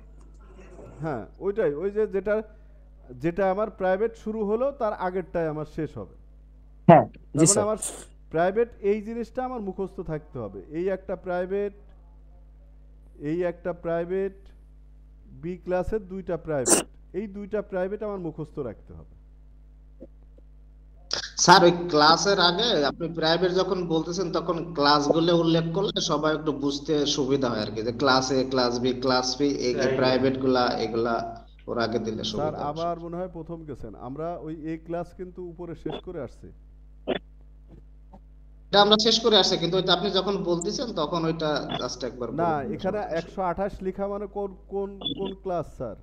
হ্যাঁ ওইটাই, ওই যে যেটা আমার প্রাইভেট শুরু হলো তার আগেরটাই আমার শেষ হবে। হ্যাঁ জি তার মানে স্যার। আমার প্রাইভেট এই জিনিসটা আমার মুখস্থ থাকতে হবে, এই একটা প্রাইভেট বি ক্লাসের 2টা প্রাইভেট, এই 2টা প্রাইভেট আমার মুখস্থ রাখতে হবে। স্যার ওই ক্লাসের আগে আপনি প্রাইভেট যখন বলতেছেন তখন ক্লাসগুলো উল্লেখ করলে সবাই একটু বুঝতে সুবিধা হয় আর কি, যে class A, class B, class P, এই প্রাইভেট গুলা এগুলা ওর আগে দিলে স্যার সুবিধা হয়। আবার মনে হয় প্রথম গেছেন, আমরা ওই এ ক্লাস কিন্তু উপরে শেষ করে আসছি। এটা আমরা শেষ করে আসছি, কিন্তু ওইটা আপনি যখন বলতেছেন তখন ওইটা জাস্ট একবার না, বলে দিন, এখানে সমস্যা নেই। 128 লেখা মানে কোন কোন কোন ক্লাস স্যার?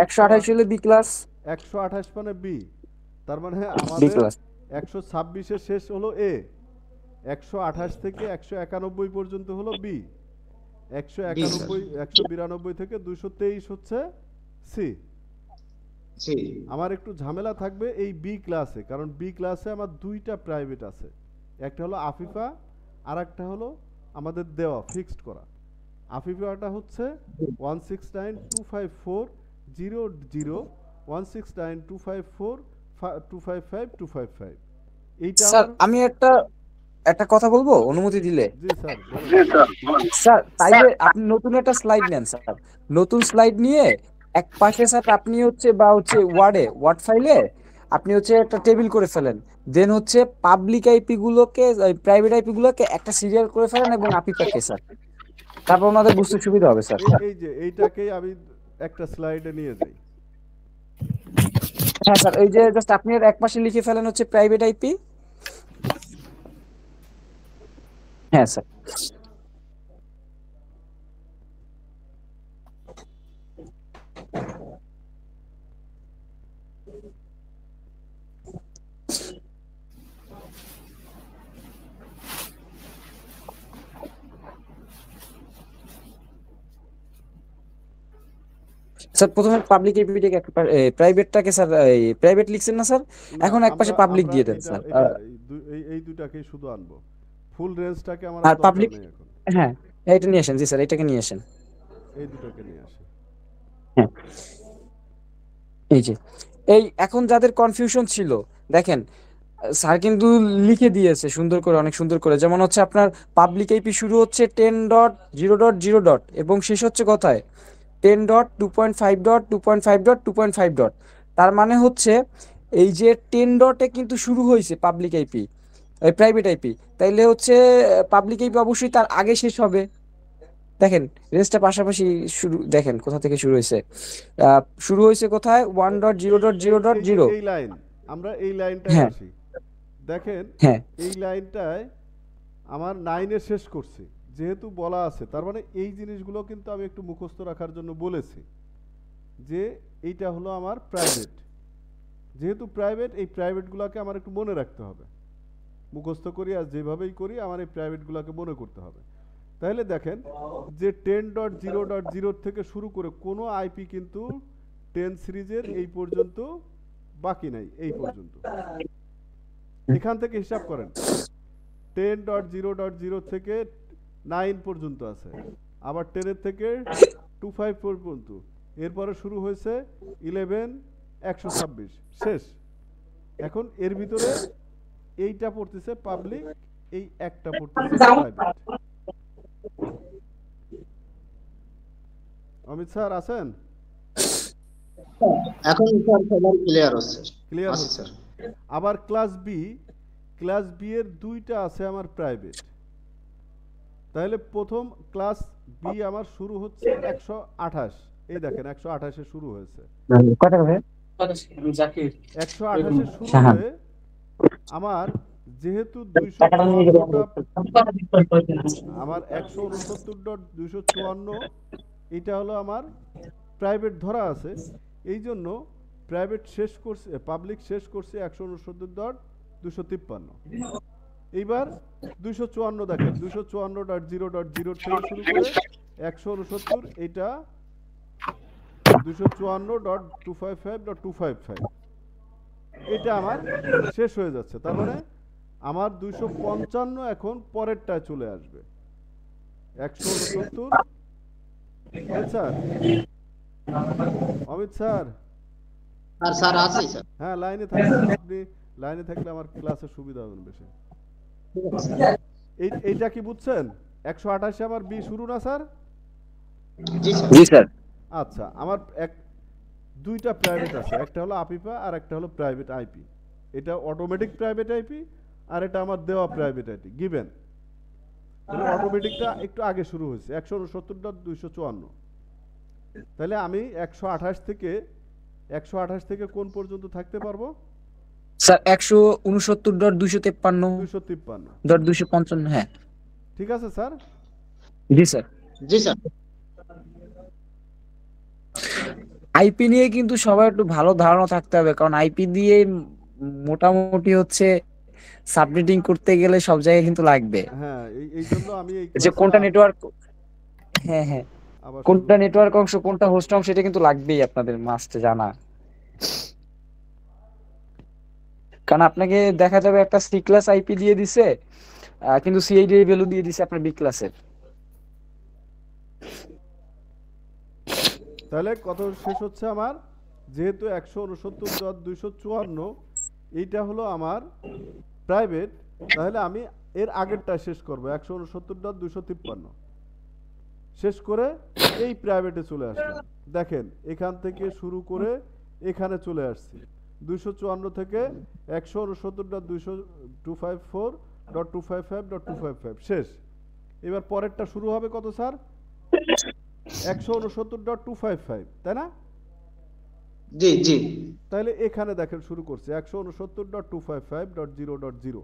128 হলে বি ক্লাস, 128 মানে বি, তার মানে বি আমাদের ক্লাস। 126 এর শেষ হলো এ, 128 থেকে 191 পর্যন্ত হলো বি, 191 192 থেকে 223 হচ্ছে সি। জি আমার একটু ঝামেলা থাকবে এই বি ক্লাসে, কারণ বি ক্লাসে আমার দুইটা প্রাইভেট আছে, একটা হলো আফিফা আর একটা হলো আমাদের দেওয়া ফিক্সড করা। আফিফাটা হচ্ছে 1692540 169254255 এইটা স্যার আমার। আমি একটা কথা বলবো অনুমতি দিলে? জি স্যার বলেন। স্যার তাইলে আপনি নতুন একটা স্লাইড নেন স্যার, নতুন স্লাইড নিয়ে এক পাশে স্যার আপনি হচ্ছে ওয়ার্ড ফাইলে আপনি হচ্ছে একটা টেবিল করে ফেলেন, দেন হচ্ছে পাবলিক আইপি গুলোকে, প্রাইভেট আইপি গুলোকে একটা সিরিয়াল করে ফেলেন এবং আপিপাকে স্যার, তারপর ওনাদের বুঝতে সুবিধা হবে স্যার। এই যে এইটাকেই আমি একটা স্লাইডে নিয়ে যাই। হ্যাঁ স্যার, এই যে জাস্ট আপনি এর এক পাশে লিখে ফেলেন হচ্ছে প্রাইভেট আইপি। হ্যাঁ স্যার। স্যার প্রথমে পাবলিক আইপিটাকে প্রাইভেটটাকে স্যার প্রাইভেট লিখছেন না স্যার, এখন এক পাশে পাবলিক দিয়ে দেন স্যার। এই দুটাকেই শুধু আনবো, ফুল রেঞ্জটাকে আমার আর দরকার পাবলিক, নেই এখন। হ্যাঁ এটা নিয়ে আসেন। জি স্যার এটাকে নিয়ে আসেন। এই দুটাকে নিয়ে আসি। হ্যাঁ এই যে এই এখন যাদের কনফিউশন ছিল দেখেন স্যার কিন্তু লিখে দিয়েছে সুন্দর করে, অনেক সুন্দর করে। যেমন হচ্ছে আপনার পাবলিক আইপি শুরু হচ্ছে 10.0.0. এবং শেষ হচ্ছে কোথায় 10.2.5.2.5.2.5. তার মানে হচ্ছে এই যে 10 কিন্তু শুরু হয়েছে পাবলিক আইপি, প্রাইভেট আইপি, তাইলে হচ্ছে পাবলিক আইপি অবশ্যই তার আগে শেষ হবে। দেখেন রেঞ্জটা পাশাপাশি শুরু, দেখেন কোথা থেকে শুরু হয়েছে, শুরু হয়েছে কোথায় 1.0.0.0. এই লাইন, আমরা এই লাইনটায় হ্যাঁ আসি। দেখেন হ্যাঁ এই লাইনটায় আমার 9 শেষ করছি, যেহেতু বলা আছে তার মানে এই জিনিসগুলো কিন্তু আমি একটু মুখস্থ রাখার জন্য বলেছি যে এইটা হলো আমার প্রাইভেট। যেহেতু প্রাইভেট, এই প্রাইভেটগুলোকে আমার একটু মনে রাখতে হবে, মুখস্থ করি আর যেভাবেই করি আমার এই প্রাইভেটগুলোকে মনে করতে হবে। তাহলে দেখেন যে 10.0.0 থেকে শুরু করে কোনো আইপি কিন্তু 10 সিরিজের এই পর্যন্ত বাকি নাই, এই পর্যন্ত। এখান থেকে হিসাব করেন 10.0.0 থেকে 9 পর্যন্ত আছে, আবার 10 এর থেকে 25 পর্যন্ত, এরপরে শুরু হয়েছে 11 126 শেষ। এখন এর ভিতরে এইটা পড়তেছে পাবলিক, এই একটা পড়তেছে প্রাইভেট। অমিত স্যার আছেন? এখন স্যার সবার ক্লিয়ার হচ্ছে। ক্লিয়ার আছি হচ্ছে। স্যার। আবার ক্লাস বি এর দুইটা আছে আমার প্রাইভেট। তাহলে প্রথম ক্লাস বি আমার শুরু হচ্ছে 128, এই দেখেন 128 এ শুরু হয়েছে। কয়টা হবে? 128 এ শুরু হয়ে আমার যেহেতু 254 আমার 169.254 এটা হলো আমার প্রাইভেট ধরা আছে, এই জন্য প্রাইভেট শেষ করছে, পাবলিক শেষ করছে 169.253। এইবার 254 দেখেন 254.0.0 থেকে শুরু করে 169, এটা 254.255.255 এটা আমার শেষ হয়ে যাচ্ছে। তার মানে আমার 255 এখন পরেরটায় চলে আসবে 169। Sir Amit sir? স্যার আছি স্যার। হ্যাঁ লাইনে থাকবেন, আপনি লাইনে থাকলে আমার ক্লাসে সুবিধা হবে বেশি। এইটা কি বুঝছেন? 128 আমার বি শুরু না স্যার? জি স্যার। জি স্যার। আচ্ছা, আমার দুইটা প্রাইভেট আছে, একটা হলো আপিপা আর একটা হলো প্রাইভেট আইপি। এটা অটোমেটিক প্রাইভেট আইপি আর এটা আমার দেওয়া প্রাইভেট আইপি গিভেন। তাহলে অটোমেটিকটা একটু আগে শুরু হয়েছে 169.254। তাহলে আমি 128 থেকে কোন পর্যন্ত থাকতে পারবো স্যার 169.253 253.255। হ্যাঁ ঠিক আছে স্যার। জি স্যার। জি স্যার। আইপি নিয়ে কিন্তু সবার একটু ভালো ধারণা থাকতে হবে, কারণ আইপি দিয়ে মোটামুটি হচ্ছে সাবনেটিং করতে গেলে সব জায়গায় কিন্তু লাগবে। হ্যাঁ, এই জন্য আমি এই যে কোনটা নেটওয়ার্ক, হ্যাঁ হ্যাঁ, কোনটা নেটওয়ার্ক অংশ কোনটা হোস্ট অংশ এটা কিন্তু লাগবেই আপনাদের মাস্ট জানা। কারণ আপনাকে দেখা যাবে একটা সি ক্লাস আইপি দিয়ে দিছে কিন্তু সিআইডি এর ভ্যালু দিয়ে দিছে আপনার বি ক্লাসের। তাহলে কত শেষ হচ্ছে আমার, যেহেতু 169.254 এইটা হলো আমার প্রাইভেট, তাহলে আমি এর আগেরটা শেষ করব 169.253 শেষ করে এই প্রাইভেটে চলে আসলাম। দেখেন এখান থেকে শুরু করে এখানে চলে আসছি 254 থেকে 169.254.255.255 শেষ। এবার পরেরটা শুরু হবে কত স্যার, 169.255, তাই না? জি জি। তাহলে এখানে দেখেন শুরু করছে 169.255.0.0,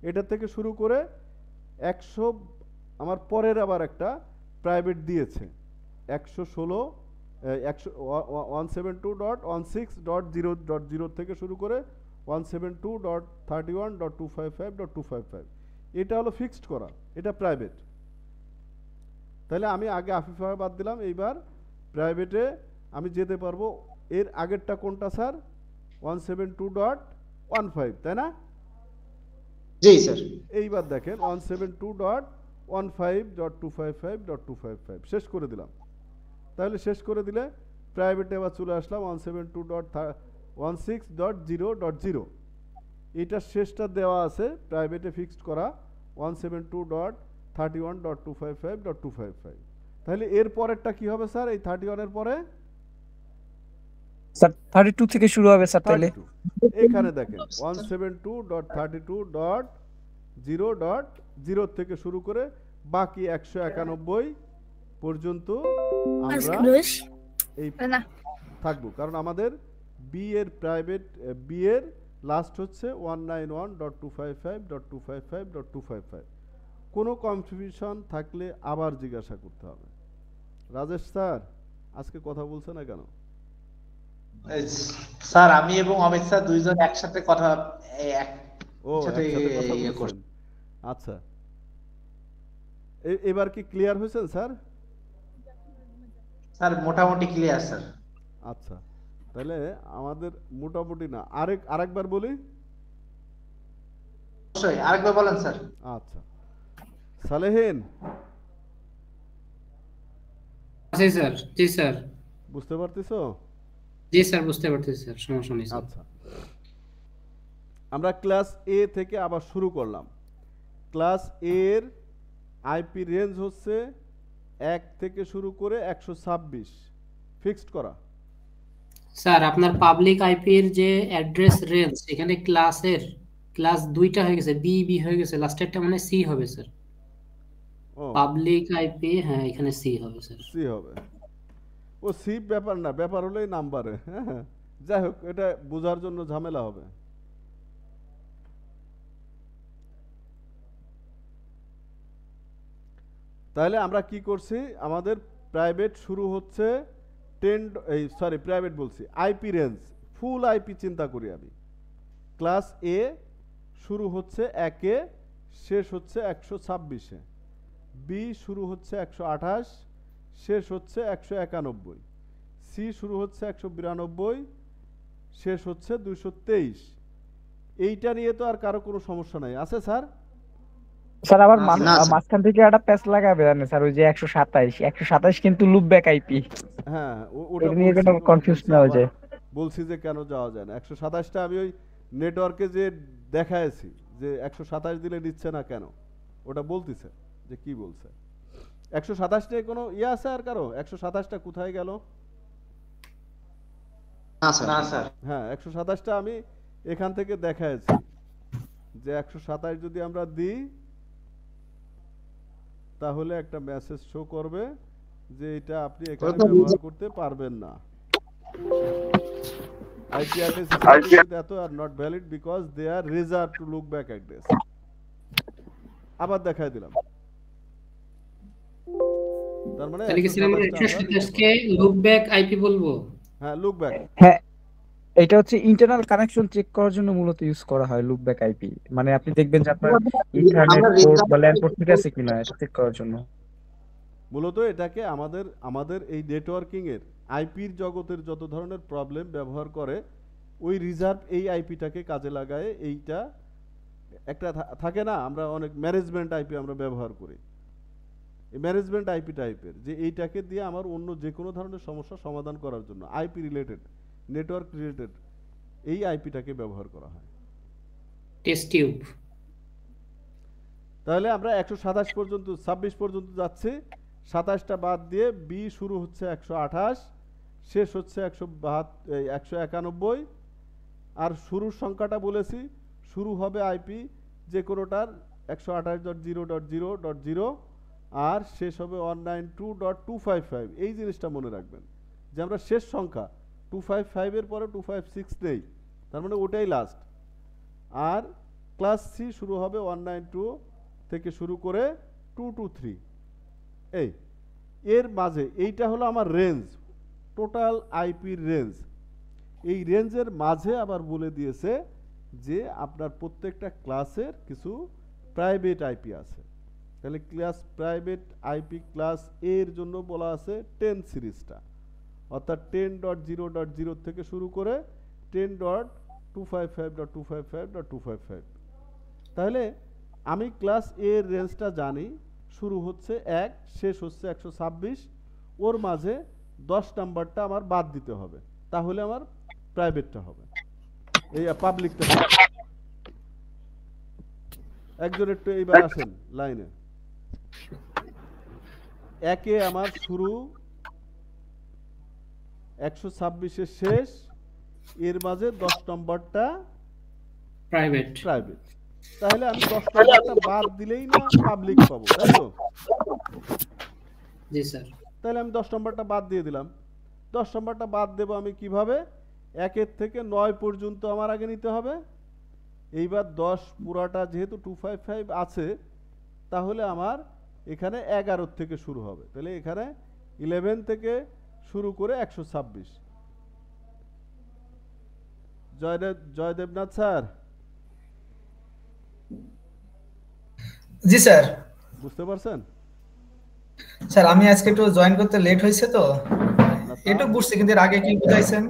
এটা থেকে শুরু করে 100 আমার পরের আবার একটা প্রাইভেট দিয়েছে 172.16.0.0 থেকে শুরু করে 172.31.255.255, এটা হলো ফিক্সড করা, এটা প্রাইভেট। তাহলে আমি আগে আফিফা বাদ দিলাম, এইবার প্রাইভেটে আমি যেতে পারবো। এর আগেরটা কোনটা স্যার, 172.15, তাই না? জি স্যার। এইবার দেখেন 172.15.255.255 শেষ করে দিলাম। তাহলে শেষ করে দিলে প্রাইভেটে আবার চলে আসলাম 172.16.0.0, এটা শেষটা দেওয়া আছে প্রাইভেটে ফিক্সড করা 172.31.255.255। তাহলে এর পরেরটা কি হবে স্যার, এই 31 এর পরে স্যার 32 থেকে শুরু হবে স্যার। তাহলে এখানে দেখেন 172.32.0.0 থেকে শুরু করে বাকি 191 পর্যন্ত আমরা এই থাকবো, কারণ আমাদের বি এর প্রাইভেট বি এর লাস্ট হচ্ছে 191.255.255.255। কোনো কনফিউশন থাকলে আবার জিজ্ঞাসা করতে হবে। রাজেশ স্যার আজকে কথা বলছে না কেন? স্যার আমি এবং অমিত স্যার দুইজন একসাথে কথা আচ্ছা, এবার কি ক্লিয়ার হয়েছেন স্যার? স্যার মোটামুটি ক্লিয়ার স্যার। আচ্ছা, তাহলে আমাদের মোটামুটি না, আরেকবার বলি। অবশ্যই আরেকবার বলেন স্যার। আচ্ছা, সালেহিন। জি স্যার। জি স্যার। বুঝতে পারতেছো? জি স্যার বুঝতে পারতেছি স্যার, সমস্যা নেই স্যার। আচ্ছা, আমরা ক্লাস এ থেকে আবার শুরু করলাম। ক্লাস এর আইপি রেঞ্জ হচ্ছে 1 থেকে শুরু করে 126 ফিক্সড করা। স্যার আপনার পাবলিক আইপি এর যে অ্যাড্রেস রেঞ্জ এখানে ক্লাসের ক্লাস দুইটা হয়ে গেছে, বি বি হয়ে গেছে, লাস্টেরটা মানে সি হবে স্যার। পাবলিক আইপি, হ্যাঁ এখানে সি হবে স্যার। সি হবে, ও সি ব্যাপার না, ব্যাপার হলো এই নাম্বারে। হ্যাঁ যাই হোক, এটা বোঝার জন্য ঝামেলা হবে। তাহলে আমরা কি করছি, আমাদের প্রাইভেট শুরু হচ্ছে 10, প্রাইভেট বলছি, আইপি রেঞ্জ ফুল আইপি চিন্তা করি আমি। ক্লাস এ শুরু হচ্ছে 1-এ, শেষ হচ্ছে 126-এ। বি শুরু হচ্ছে 128, শেষ হচ্ছে 191। সি শুরু হচ্ছে 192, শেষ হচ্ছে 223। এইটা নিয়ে তো আর কারো কোনো সমস্যা নাই, আছে স্যার? স্যার আবার মাঝখান থেকে একটা প্যাচ লাগাবে জানেন স্যার, ওই যে 127 কিন্তু লুপ ব্যাক আইপি। হ্যাঁ ওটা নিয়ে যেন কনফিউজ না হয়ে যায়। বলছি যে কেন যাওয়া যায় না, 127টা আমি ওই নেটওয়ার্কে যে দেখাইছি যে 127 দিলে নিচ্ছে না কেন, ওটা বলতিছে যে কি বলছে। 127 নিয়ে কোনো ইয়ে আছে আর কারো? 127টা কোথায় গেল? না স্যার হ্যাঁ 127টা আমি এখান থেকে দেখাইছি যে 127 যদি আমরা দিই তাহলে একটা মেসেজ শো করবে যে এটা আপনি এখানে ব্যবহার করতে পারবেন না। IP address that are not valid because they are reserved to look back address। আবার দেখাই দিলাম। তার মানে তাহলে কি স্যার আমরা 127 কে লুক ব্যাক আইপি বলবো? হ্যাঁ লুক ব্যাক। হ্যাঁ এটা হচ্ছে ইন্টারনাল কানেকশন চেক করার জন্য মূলত ইউজ করা হয় লুক ব্যাক আইপি। মানে আপনি দেখবেন যে আপনার ইন্টারনেট পোর্ট বা ল্যান পোর্ট ঠিক আছে কিনা এটা চেক করার জন্য। মূলত এটাকে আমাদের এই নেটওয়ার্কিং এর আইপির জগতের যত ধরনের প্রবলেম ব্যবহার করে ওই রিজার্ভ এই আইপিটাকে কাজে লাগায়। এইটা একটা থাকে না, আমরা অনেক ম্যানেজমেন্ট আইপি আমরা ব্যবহার করি, এই ম্যানেজমেন্ট আইপি টাইপের, যে এইটাকে দিয়ে আমার অন্য যে কোনো ধরনের সমস্যা সমাধান করার জন্য আইপি রিলেটেড নেটওয়ার্ক রিলেটেড এই আইপিটাকে ব্যবহার করা হয়। Test tube. তাহলে আমরা 127 পর্যন্ত 26 পর্যন্ত যাচ্ছি। 27টা বাদ দিয়ে বি শুরু হচ্ছে 128, শেষ হচ্ছে 191, আর শুরুর সংখ্যাটা বলেছি শুরু হবে আইপি যে কোনোটার 128.0.0.0 আর শেষ হবে 192.255। এই জিনিসটা মনে রাখবেন যে আমরা শেষ সংখ্যা 255 এর পরে 256 নেই, তার মানে ওটাই লাস্ট। আর ক্লাস সি শুরু হবে 192 থেকে শুরু করে 223। এর মাঝে এইটা হলো আমার রেঞ্জ, টোটাল আইপির রেঞ্জ। এই রেঞ্জের মাঝে আবার বলে দিয়েছে যে আপনার প্রত্যেকটা ক্লাসের কিছু প্রাইভেট আইপি আছে। তাহলে ক্লাস প্রাইভেট আইপি ক্লাস এর জন্য বলা আছে 10 সিরিজটা, অর্থাৎ 10.0.0 থেকে শুরু করে 10.255.255.255। তাহলে আমি ক্লাস এ এর রেঞ্জটা জানি, শুরু হচ্ছে 1, শেষ হচ্ছে 126, ওর মাঝে 10 নাম্বারটা আমার বাদ দিতে হবে, তাহলে আমার প্রাইভেটটা হবে, এই পাবলিকটা হবে। একজন একটু এইবার আসেন লাইনে। একে আমার শুরু 126 এর শেষ, এর মাঝে 10 নম্বরটা প্রাইভেট। তাহলে আমি 10 নম্বরটা বাদ দিলেই না পাবলিক পাবো, তাই তো? জি স্যার। তাহলে আমি 10 নম্বরটা বাদ দিয়ে দিলাম। 10 নম্বরটা বাদ দেব আমি কিভাবে? 1 থেকে 9 পর্যন্ত আমার আগে নিতে হবে। এইবার 10 পুরাটা যেহেতু 255 আছে, তাহলে আমার এখানে 11 থেকে শুরু হবে। তাহলে এখানে 11 থেকে শুরু করে 126। জয়দেবনাথ স্যার। জি স্যার। বুঝতে পারছেন? স্যার আমি আজকে একটু জয়েন করতে লেট হয়েছে তো একটু বুঝছি, কিন্তু এর আগে কি বুঝাইছেন?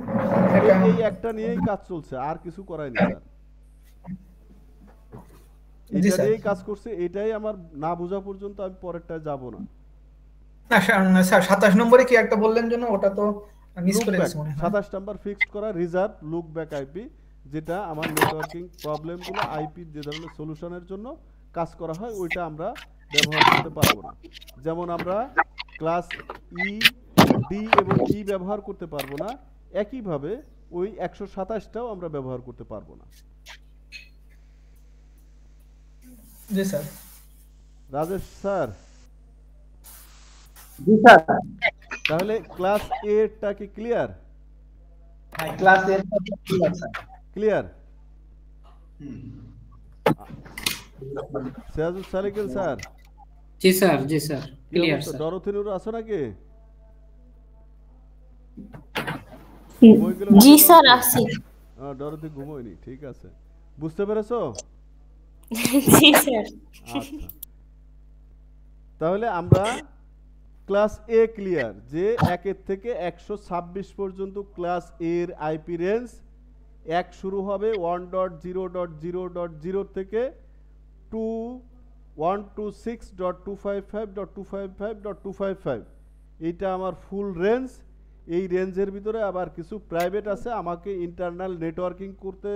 এই একটা নিয়েই কাজ চলছে, আর কিছু করাই না স্যার। এটা দিয়েই কাজ করছে, এটাই আমার না বোঝা পর্যন্ত আমি পরেরটা যাব না। না স্যার 27 নম্বরে কি একটা বললেন যেন, ওটা তো মিস করে গেছি মনে হয়। 27 নাম্বার ফিক্সড করা রিজার্ভ লুক ব্যাক আইপি, যেটা আমার নেটওয়ার্কিং প্রবলেমগুলো আইপি যে ধরনের সলিউশনের জন্য কাজ করা হয় ওইটা আমরা ব্যবহার করতে পারবো না। যেমন আমরা ক্লাস ই, ডি এবং ই ব্যবহার করতে পারবো না, একইভাবে ওই 127টাও আমরা ব্যবহার করতে পারবো না। জি স্যার। রাজেশ স্যার। জি স্যার। তাহলে ক্লাস এ টা কি ক্লিয়ার? হ্যাঁ ক্লাস এ টা clear sir. Clear. Sirajul সালিকিন sir. জি স্যার, জি স্যার, ক্লিয়ার স্যার। ডরথিনুর আছো নাকি? জি স্যার আছি। ডরথি ঘুমোয়নি, ঠিক আছে। বুঝতে পেরেছো? জি স্যার। আচ্ছা, তাহলে আমরা ক্লাস এ ক্লিয়ার, যে 1 থেকে 126 পর্যন্ত ক্লাস এ এর আইপি রেঞ্জ। 1 শুরু হবে 1.0.0.0 থেকে 126.255.255.255। এইটা আমার ফুল রেঞ্জ। এই রেঞ্জের ভিতরে আবার কিছু প্রাইভেট আছে, আমাকে ইন্টারনাল নেটওয়ার্কিং করতে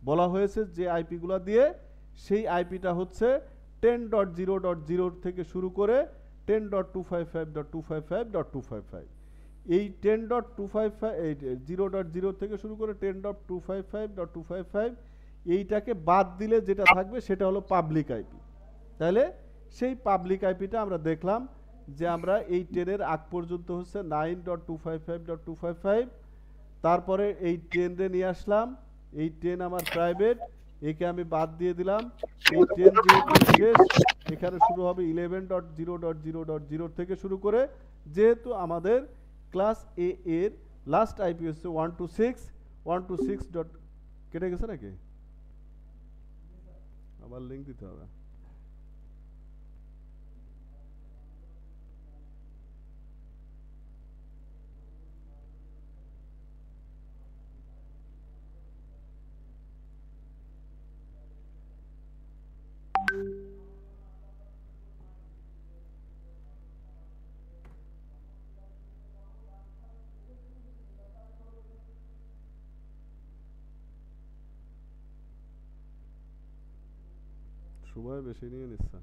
বলা হয়েছে যে আইপিগুলো দিয়ে। সেই আইপিটা হচ্ছে 10.0.0 থেকে শুরু করে 10.255.255.255। এই 10.255 এই 0.0 থেকে শুরু করে 10.255.255 এইটাকে বাদ দিলে যেটা থাকবে সেটা হলো পাবলিক আইপি। তাহলে সেই পাবলিক আইপিটা আমরা দেখলাম যে আমরা এই 10 এর আগ পর্যন্ত হচ্ছে 9.255.255, তারপরে এই 10 রে নিয়ে আসলাম, এই 10 আমার প্রাইভেট, একে আমি বাদ দিয়ে দিলাম, এই 10 যেহেতু শেষ এখানে শুরু হবে 11.0.0.0 থেকে শুরু করে, যেহেতু আমাদের ক্লাস এ এর লাস্ট আইপি হচ্ছে 126 কেটে গেছে নাকি? আবার লিংক দিতে হবে। সময় বেশি নিয়ে নিচ্ছে।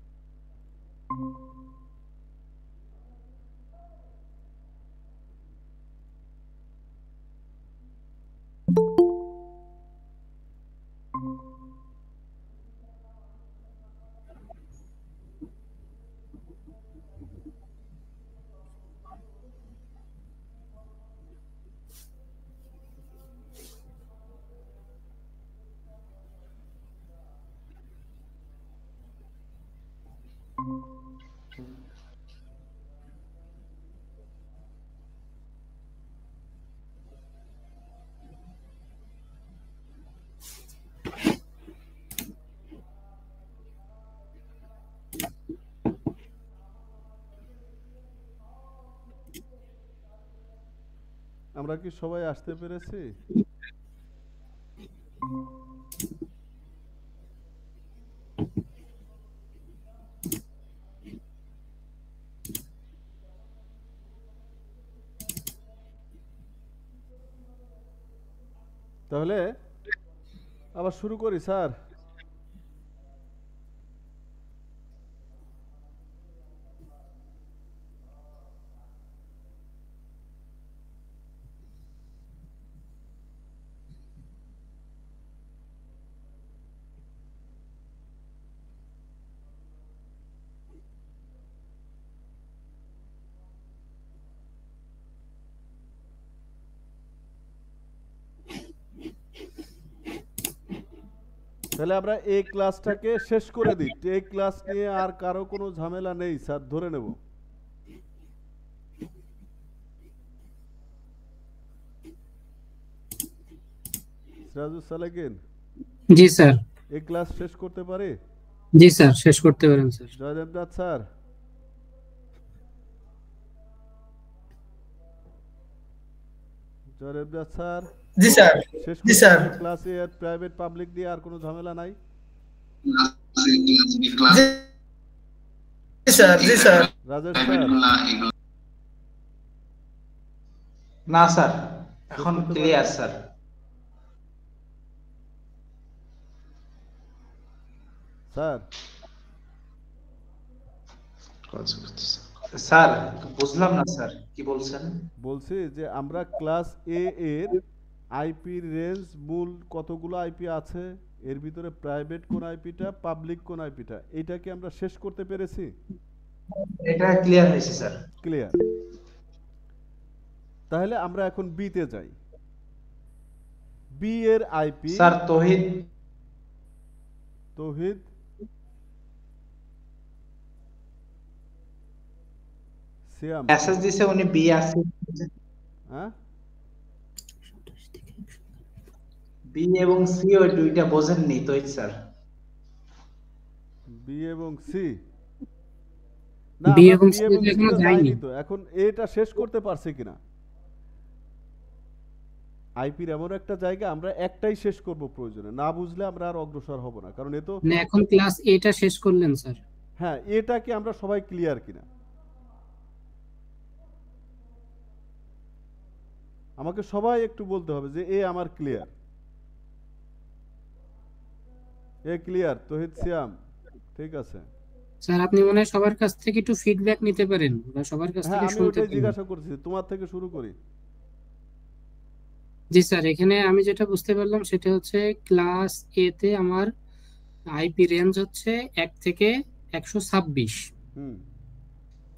আমরা কি সবাই আসতে পেরেছি? তাহলে আবার শুরু করি স্যার। তাহলে আমরা এই ক্লাসটাকে শেষ করে দিই। এই ক্লাস নিয়ে আর কারো কোনো ঝামেলা নেই স্যার, ধরে নেব। সিরাজুল সালেকিন, জি স্যার। এই ক্লাস শেষ করতে পারি? জি স্যার, শেষ করতে পারেন sir. Joydebnath sir, Joydebnath sir. জি স্যার। শেষ জি স্যার। ক্লাসে প্রাইভেট পাবলিক দিয়ে আর কোনো ঝামেলা নাই? জি স্যার। জি স্যার। রাজেশ স্যার, না স্যার, এখন ক্লিয়ার স্যার। স্যার স্যার বুঝলাম না স্যার, কি বলছেন? বলছি যে আমরা ক্লাস এ এর আইপি রেঞ্জ মূল কতগুলো আইপি আছে, এর ভিতরে প্রাইভেট কোন আইপিটা, পাবলিক কোন আইপিটা, এটা কি আমরা শেষ করতে পেরেছি? এটা ক্লিয়ার হয়েছে স্যার। ক্লিয়ার। তাহলে আমরা এখন বি তে যাই। বি এর আইপি স্যার তৌহিদ সিয়াম মেসেজ দিছে, উনি বি আছে। হ্যাঁ, বি এবং সি ওই দুইটা বোঝেননি তৌহিদ স্যার। বি এবং সি বি এবং সি এখনো যায়নি তো। এখন এটা শেষ করতে পারছে কিনা? আইপির এমন একটা জায়গা আমরা একটাই শেষ করব প্রয়োজনে, না বুঝলে আমরা আর অগ্রসর হব না। কারণ এ তো না, এখন ক্লাস এটা শেষ করলেন স্যার। হ্যাঁ, এটা কি আমরা সবাই ক্লিয়ার কিনা? আমাকে সবাই একটু বলতে হবে যে এ আমার ক্লিয়ার। এ ক্লিয়ার? তহিদ সিয়াম ঠিক আছে। স্যার আপনি মনে হয় সবার কাছ থেকে একটু ফিডব্যাক নিতে পারেন বা সবার কাছ হ্যাঁ, থেকে আমি শুনতে ওটাই পারেন। জিজ্ঞাসা করছি, তোমার থেকে শুরু করি। জি স্যার, এখানে আমি যেটা বুঝতে পারলাম সেটা হচ্ছে ক্লাস এ তে আমার আইপি রেঞ্জ হচ্ছে 1 থেকে 126 হুম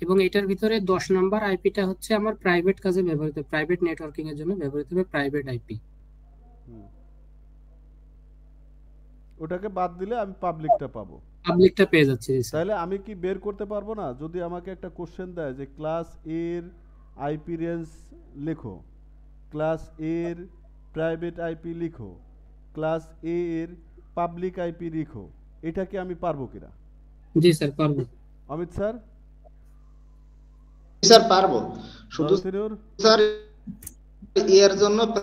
এবং এটার ভিতরে 10 নাম্বার আইপিটা হচ্ছে আমার প্রাইভেট কাজে ব্যবহৃত, প্রাইভেট নেটওয়ার্কিং এর জন্য ব্যবহৃত হবে প্রাইভেট আইপি। হুম ওটাকে বাদ দিলে আমি পাবলিকটা পাবো, পাবলিকটা পেয়ে যাচ্ছে। জি স্যার। তাহলে আমি কি বের করতে পারবো না? যদি আমাকে একটা কোশ্চেন দেয় যে ক্লাস এর আইপি রেঞ্জ লেখো, ক্লাস এর প্রাইভেট আইপি লিখো, ক্লাস এ এর পাবলিক আইপি লিখো, এটা কি আমি পারবো কিনা? জি স্যার পারবো। অমিত স্যার? স্যার পারবো, শুধু দরতিনুর? স্যার এর জন্য তো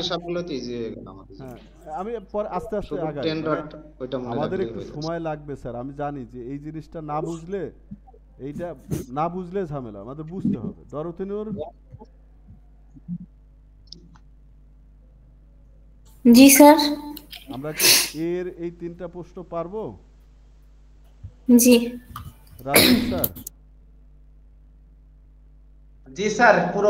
সবগুলো তো ইজি হয়ে গেল আমাদের। হ্যাঁ, আমি পরে আস্তে আস্তে শুধু আগাই, 10 মানে ডট ওইটা মনে আমাদের রাখলেই একটু হয়ে যাচ্ছে। সময় লাগবে স্যার, আমি জানি যে এই জিনিসটা না বুঝলে, এইটা না বুঝলে ঝামেলা, আমাদের বুঝতে হবে। দরতিনুর? জি স্যার। আমরা কি এর এই 3টা প্রশ্ন পারবো? জি। রাজেশ স্যার? জি স্যার, পুরো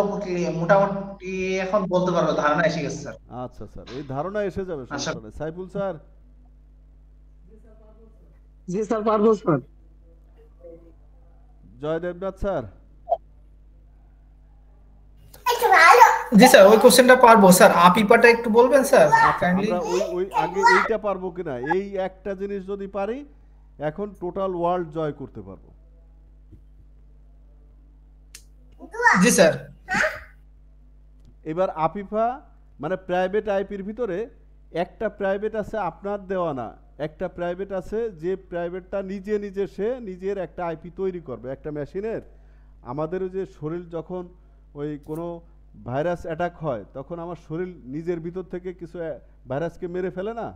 মোটামুটি এখন বলতে পারবো, ধারণা এসে গেছে স্যার। আচ্ছা স্যার, এই ধারণা এসে যাবে, সমস্যা নেই। সাইফুল স্যার? জি স্যার পারবো স্যার। জয়দেবনাথ স্যার? জি স্যার, ওই কোশ্চেনটা পারবো স্যার। আপিপাটা একটু বলবেন স্যার কাইন্ডলি? আমরা ওই আগে এইটা পারবো কিনা, এই একটা জিনিস যদি পারি এখন টোটাল ওয়ার্ল্ড জয় করতে পারবো। জি স্যার। এবার আপিফা মানে প্রাইভেট আইপির ভিতরে একটা প্রাইভেট আছে আপনার দেওয়া না, একটা প্রাইভেট আছে যে প্রাইভেটটা নিজে নিজে সে নিজের একটা আইপি তৈরি করবে একটা মেশিনের। আমাদের ওই যে শরীর যখন ওই কোনো ভাইরাস অ্যাটাক হয় তখন আমার শরীর নিজের ভিতর থেকে কিছু ভাইরাসকে মেরে ফেলে না,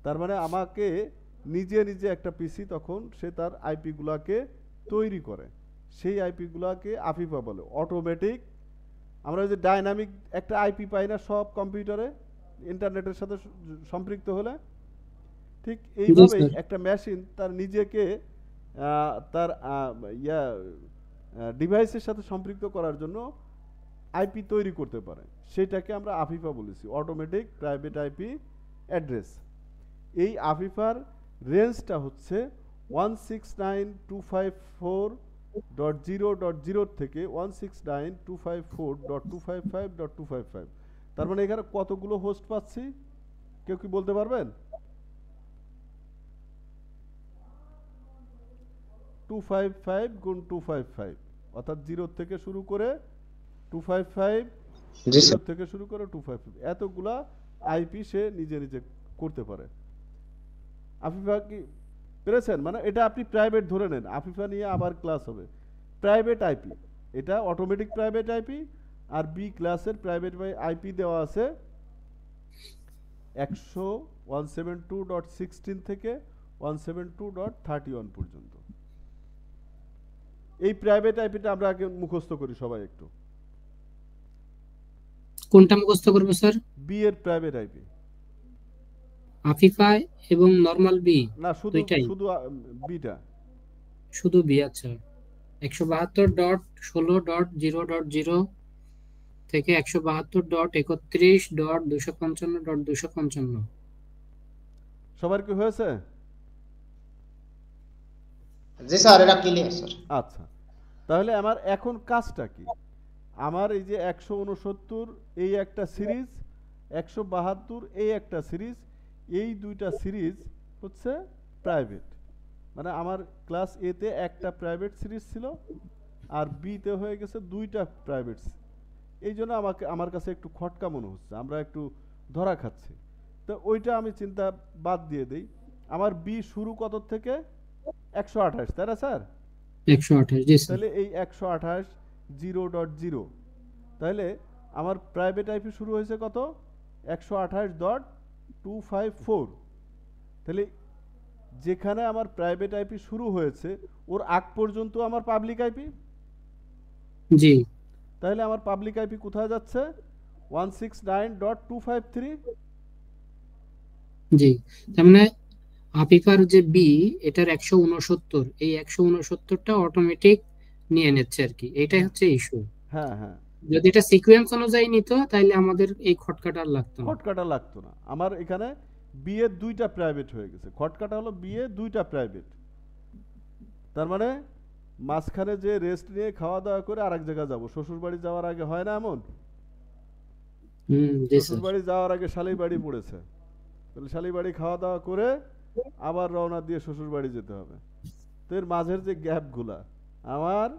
তার মানে আমাকে নিজে নিজে একটা পিসি তখন সে তার আইপিগুলোকে তৈরি করে, সেই আইপিগুলোকে আফিফা বলে অটোমেটিক। আমরা যে ডাইনামিক একটা আইপি পাই না সব কম্পিউটারে ইন্টারনেটের সাথে সম্পৃক্ত হলে, ঠিক এইভাবেই একটা মেশিন তার নিজেকে তার ডিভাইসের সাথে সম্পৃক্ত করার জন্য আইপি তৈরি করতে পারে, সেটাকে আমরা আফিফা বলেছি, অটোমেটিক প্রাইভেট আইপি অ্যাড্রেস। এই আফিফার রেঞ্জটা হচ্ছে 169.254.0.0 থেকে 169.254.255.255। তার মানে এখানে কতগুলো হোস্ট পাচ্ছি কেউ কি বলতে পারবেন? 255 গুণ 255, অর্থাৎ 0 থেকে শুরু করে 255, 0 থেকে শুরু করে 255, এতগুলা আইপি সে নিজে নিজে করতে পারে। আফিফা কি পেরেছেন? মানে এটা আপনি প্রাইভেট ধরে নেন, আফিফা নিয়ে আবার ক্লাস হবে। প্রাইভেট আইপি এটা অটোমেটিক প্রাইভেট আইপি, আর বি ক্লাসের প্রাইভেট আইপি দেওয়া আছে 172.16 থেকে 172.31 পর্যন্ত। এই প্রাইভেট আইপিটা আমরা আগে মুখস্থ করি সবাই একটু। কোনটা মুখস্থ করব স্যার? বি এর প্রাইভেট আইপি। আফিফা এবং নরমাল বি না, শুধু বিটা, শুধু বি। আচ্ছা, 172.16.0.0 থেকে 172.31.255.255। সবার কি হয়েছে? জি স্যার, এটা ক্লিয়ার স্যার। আচ্ছা, তাহলে আমার এখন কাজটা কি? আমার এই যে 169 এই একটা সিরিজ, 172 এই একটা সিরিজ, এই দুইটা সিরিজ হচ্ছে প্রাইভেট। মানে আমার ক্লাস এ তে একটা প্রাইভেট সিরিজ ছিল আর বি তে হয়ে গেছে দুইটা প্রাইভেট। এই জন্য আমার কাছে একটু খটকা মনে হচ্ছে, আমরা একটু ধরা খাচ্ছি, তো ওইটা আমি চিন্তা বাদ দিয়ে দেই। আমার বি শুরু কত থেকে? 128, তাই না স্যার? 128, জি স্যার। তাহলে এই 128.0.0, তাহলে আমার প্রাইভেট আইপি শুরু হয়েছে কত? 128.254। তাহলে যেখানে আমার প্রাইভেট আইপি শুরু হয়েছে ওর আগ পর্যন্ত আমার পাবলিক আইপি। জি। তাহলে আমার পাবলিক আইপি কোথায় যাচ্ছে? 169.253। জি, তার মানে আপিফার যে বি এটার 169, এই 169টা অটোমেটিক নিয়ে নিচ্ছে আর কি, এটাই হচ্ছে ইস্যু। হ্যাঁ হ্যাঁ, যদি এটা সিকোয়েন্স অনুযায়ী নিত তাহলে আমাদের এই খটকাটা আর লাগতো না। খটকাটা লাগতো না। আমার এখানে বি এর 2টা প্রাইভেট হয়ে গেছে, খটকাটা হলো বি এর 2টা প্রাইভেট। তার মানে মাঝখানে যে রেস্ট নিয়ে খাওয়া দাওয়া করে আরেক জায়গায় যাব, শ্বশুর বাড়ি যাওয়ার আগে হয় না এমন? শ্বশুর বাড়ি যাওয়ার আগে শালি বাড়ি পড়েছে, তাহলে শালি বাড়ি খাওয়া দাওয়া করে আবার রওনা দিয়ে শ্বশুর বাড়ি যেতে হবে। তো এর মাঝের যে গ্যাপগুলা আমার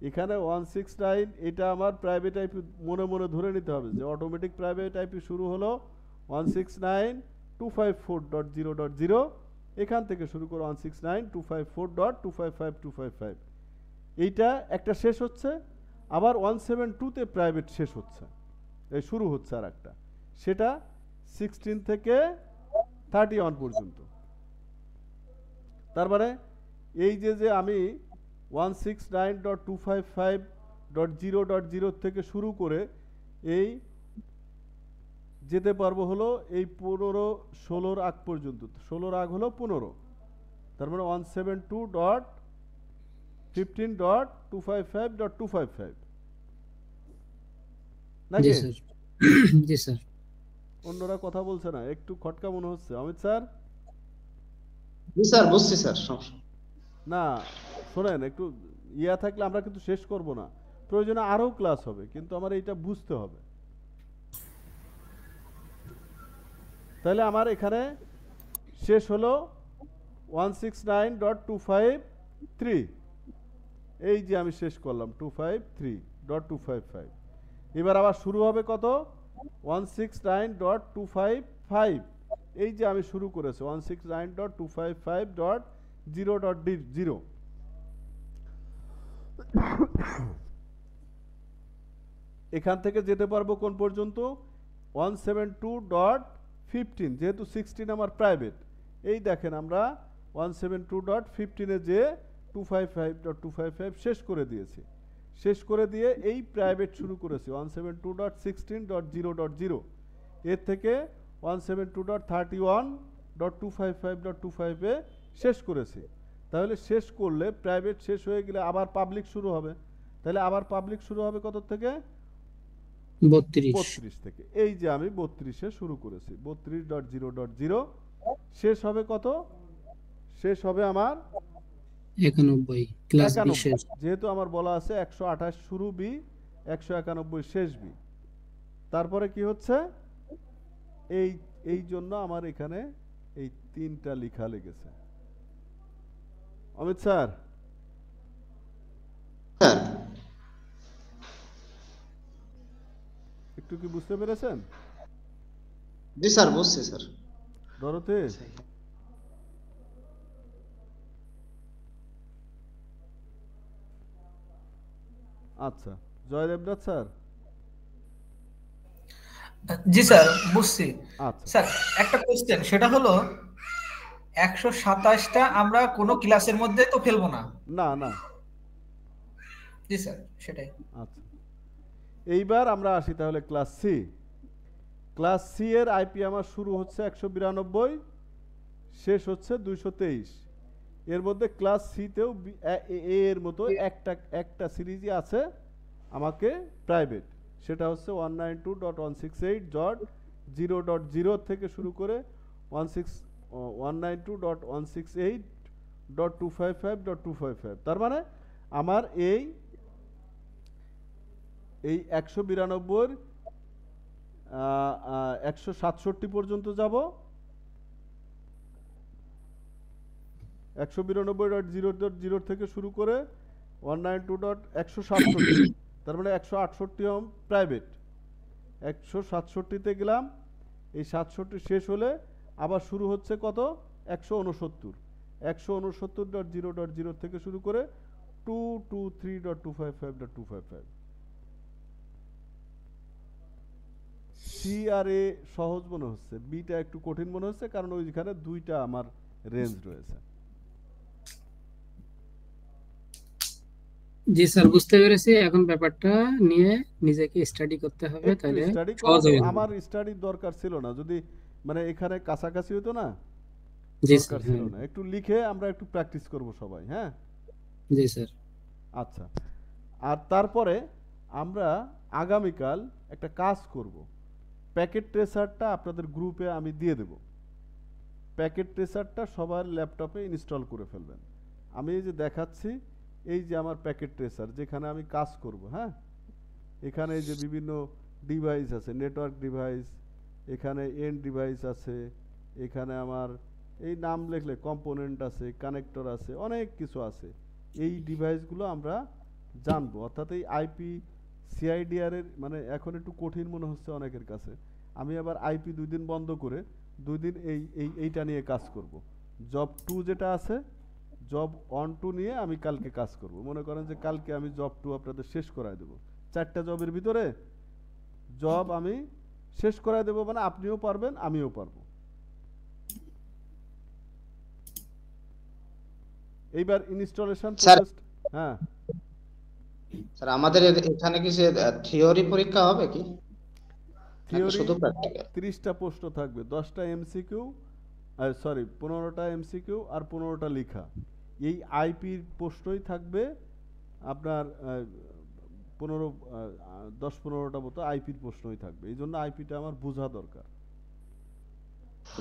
এখানে 169, এটা আমার প্রাইভেট আইপি মনে মনে ধরে নিতে হবে যে অটোমেটিক প্রাইভেট আইপি শুরু হলো 169.254.0.0, এখান থেকে শুরু করে 169.254.255.255, এইটা একটা শেষ হচ্ছে। আবার 172-তে প্রাইভেট শেষ হচ্ছে, এই শুরু হচ্ছে আর একটা, সেটা 16 থেকে 31 পর্যন্ত। তার মানে এই যে আমি 169.255.0.0 থেকে শুরু করে এই যেতে পারবো হলো এই 15-16 আগ পর্যন্ত। 16 আগ হলো 15, তার মানে 172.15.255.255 নাকি? জি স্যার। অন্যরা কথা বলছে না, একটু খটকা মনে হচ্ছে। অমিত স্যার? জি স্যার, বুঝছি স্যার। না শোনেন, একটু ইয়া থাকলে আমরা কিন্তু শেষ করব না, প্রয়োজনে আরো ক্লাস হবে, কিন্তু আমার এইটা বুঝতে হবে। তাহলে আমার এখানে শেষ হলো 169.253, এই যে আমি শেষ করলাম 253.255। এবার আবার শুরু হবে কত? 169.255, এই যে আমি শুরু করেছি 169.255.0.0। এখান থেকে যেতে পারবো কোন পর্যন্ত? 172.15, যেহেতু 16 আমার প্রাইভেট, এই দেখেন আমরা 172.15-এ যে 255.255 শেষ করে দিয়েছি। শেষ করে দিয়ে এই প্রাইভেট শুরু করেছি 172.16.0.0, এর থেকে 172.31.255.25-এ শেষ করেছি। তাহলে শেষ করলে প্রাইভেট শেষ হয়ে গেলে আবার পাবলিক শুরু হবে, তাহলে আবার পাবলিক শুরু হবে কত থেকে? 32 থেকে। এই যে আমি 32-এ শুরু করেছি, 32.0.0 শেষ হবে কত? শেষ হবে আমার 91 ক্লাস বি শেষ। যেহেতু আমার বলা আছে 128 শুরু বি, 191 শেষ বি। তারপরে কি হচ্ছে? এই জন্য আমার এখানে এই 3টা লেখা লেগেছে। অমিত স্যার? একটু কি বুঝতে পেরেছেন? জি স্যার, বুঝছি স্যার। দরতে? আচ্ছা, জয়দেবনাথ স্যার? জি স্যার, বুঝছি। আচ্ছা স্যার একটা কোশ্চেন, সেটা হলো 127টা আমরা কোনো ক্লাসের মধ্যে তো ফেলবো না? না না। জি স্যার, সেটাই। আচ্ছা, এইবার আমরা আসি তাহলে ক্লাস সি। ক্লাস সি এর আইপি আমার শুরু হচ্ছে 192, শেষ হচ্ছে 223। এর মধ্যে ক্লাস সিতেও এর মতো একটা সিরিজই আছে আমাকে প্রাইভেট, সেটা হচ্ছে 192.168.0.0 থেকে শুরু করে 192.168.255.255। তার মানে আমার এই 192 167 পর্যন্ত যাব, 192.0.0 থেকে শুরু করে 192.167, তার মানে 168 প্রাইভেট। 167-তে গেলাম, এই 67 শেষ হলে আবার শুরু হচ্ছে কত? 169। 169.0.0 থেকে শুরু করে 223.255.255। সি আর এ সহজ মনে হচ্ছে, বিটা একটু কঠিন মনে হচ্ছে, কারণ ওইখানে 2টা আমার রেঞ্জ রয়েছে। জি স্যার, বুঝতে পেরেছি। এখন ব্যাপারটা নিয়ে নিজেকে স্টাডি করতে হবে, তাহলে সহজ হবে। আমার স্টাডির দরকার ছিল না, যদি মানে এখানে কাছাকাছি হতো না, জি দরকার স্যার, ছিল হ্যাঁ। না। একটু লিখে আমরা একটু প্র্যাকটিস করব সবাই, হ্যাঁ? জি স্যার। আচ্ছা, আর তারপরে আমরা আগামীকাল একটা কাজ করব। প্যাকেট ট্রেসারটা আপনাদের গ্রুপে আমি দিয়ে দেব। প্যাকেট ট্রেসারটা সবার ল্যাপটপে ইনস্টল করে ফেলবেন। আমি এই যে দেখাচ্ছি, এই যে আমার প্যাকেট ট্রেসার যেখানে আমি কাজ করব, হ্যাঁ? এখানে এই যে বিভিন্ন ডিভাইস আছে, নেটওয়ার্ক ডিভাইস, এখানে এন্ড ডিভাইস আছে, এখানে আমার এই নাম লিখলে কম্পোনেন্ট আছে, কানেক্টর আছে, অনেক কিছু আছে। এই ডিভাইসগুলো আমরা জানবো, অর্থাৎ এই আইপি সিআইডিআর এর মানে এখন একটু কঠিন মনে হচ্ছে অনেকের কাছে। আমি আবার আইপি 2 দিন বন্ধ করে 2 দিন এইটা নিয়ে কাজ করব। জব 2 যেটা আছে, জব 1 2 নিয়ে আমি কালকে কাজ করব। মনে করেন যে কালকে আমি জব 2 আপনাদের শেষ করায় দেব। 4টা জবের ভিতরে জব আমি শেষ করায় দেব, মানে আপনিও পারবেন, আমিও পারবো। এইবার ইনস্টলেশন প্রসেস। হ্যাঁ স্যার, আমাদের এখানে কি থিওরি পরীক্ষা হবে কি? থিওরি শুধু প্র্যাকটিক্যাল? 30টা প্রশ্ন থাকবে, 10টা এমসিকিউ, সরি 15টা এমসিকিউ আর 15টা লেখা। এই আইপির প্রশ্নই থাকবে আপনার 10-15টা মতো আইপির প্রশ্নই থাকবে। এই জন্য আইপিটা আমার বোঝা দরকার।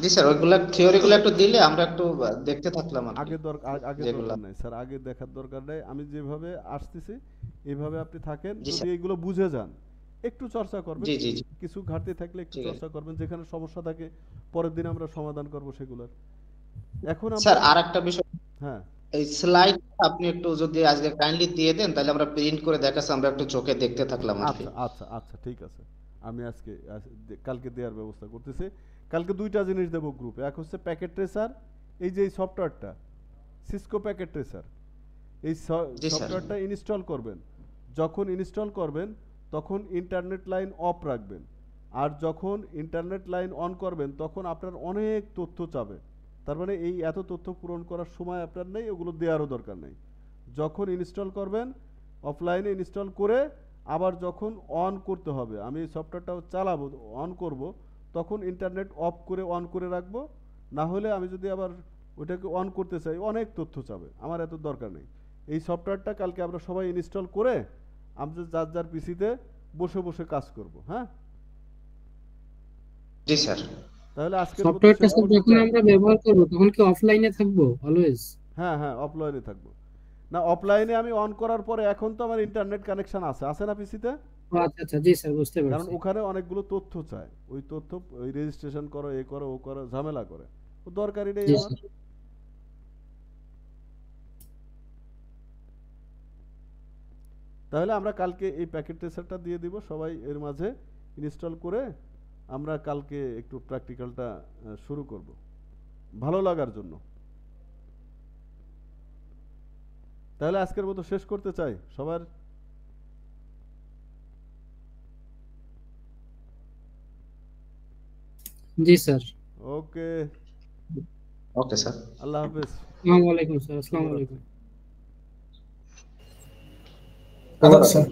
জি স্যার, ওইগুলা থিওরিগুলো একটু দিলে আমরা একটু দেখতে থাকলাম আর কি। আগে দরকার নাই স্যার, আগে দেখার দরকার নাই। আমি যেভাবে আসতেছি এইভাবে আপনি থাকেন। যদি এইগুলো বুঝে যান, একটু চর্চা করবেন। জি জি জি। কিছু ঘাটতি থাকলে একটু চর্চা করবেন, যেখানে সমস্যা থাকে পরের দিন আমরা সমাধান করব সেগুলোর। এখন আমরা স্যার আরেকটা বিষয়, হ্যাঁ এই স্লাইড আপনি একটু যদি আজকে কাইন্ডলি দিয়ে দেন, তাহলে আমরা প্রিন্ট করে দেখাচ্ছি, আমরা একটু চোখে দেখতে থাকলাম আর কি। আচ্ছা আচ্ছা আচ্ছা, ঠিক আছে। আমি কালকে দেওয়ার ব্যবস্থা করতেছি। কালকে 2টা জিনিস দেব গ্রুপে। এক হচ্ছে প্যাকেট ট্রেসার, এই যে এই সফটওয়্যারটা সিসকো প্যাকেট ট্রেসার, এই সফটওয়্যারটা ইনস্টল করবেন। যখন ইনস্টল করবেন তখন ইন্টারনেট লাইন অফ রাখবেন, আর যখন ইন্টারনেট লাইন অন করবেন তখন আপনার অনেক তথ্য চাবে। তার মানে এই এত তথ্য পূরণ করার সময় আপনার নেই, ওগুলো দেওয়ারও দরকার নেই। যখন ইনস্টল করবেন অফলাইনে ইনস্টল করে আবার যখন অন করতে হবে, আমি এই সফটওয়্যারটাও চালাবো, অন করব, তখন ইন্টারনেট অফ করে অন করে রাখবো। না হলে আমি যদি আবার ওইটাকে অন করতে চাই অনেক তথ্য চাবে, আমার এত দরকার নেই। এই সফটওয়্যারটা কালকে আমরা সবাই ইনস্টল করে আমরা যার যার পিসিতে বসে বসে কাজ করব। হ্যাঁ জি স্যার। তাহলে আজকে সফটওয়্যারটা স্যার যখন আমরা ব্যবহার করব তখন কি অফলাইনে থাকবো অলওয়েজ? হ্যাঁ হ্যাঁ, অফলাইনে থাকবো। না, অফলাইনে আমি অন করার পরে এখন তো আমার ইন্টারনেট কানেকশন আছে না পিসিতে? আচ্ছা আচ্ছা, জি স্যার, বুঝতে পারছি। কারণ ওখানে অনেকগুলো তথ্য চায়, ওই তথ্য ওই রেজিস্ট্রেশন করো, এ করো, ও করো, ঝামেলা করে, ও দরকারই নেই আমার। তাহলে আমরা কালকে এই প্যাকেট ট্রেসারটা দিয়ে দিব সবাই এর মাঝে ইনস্টল করে আমরা কালকে একটু প্র্যাকটিক্যালটা শুরু করব ভালো লাগার জন্য। তাহলে আজকের মতো শেষ করতে চাই সবার। জি স্যার। ওকে ওকে স্যার, আল্লাহ হাফেজ। আসসালামু আলাইকুম স্যার। আসসালামু আলাইকুম। আদাব স্যার।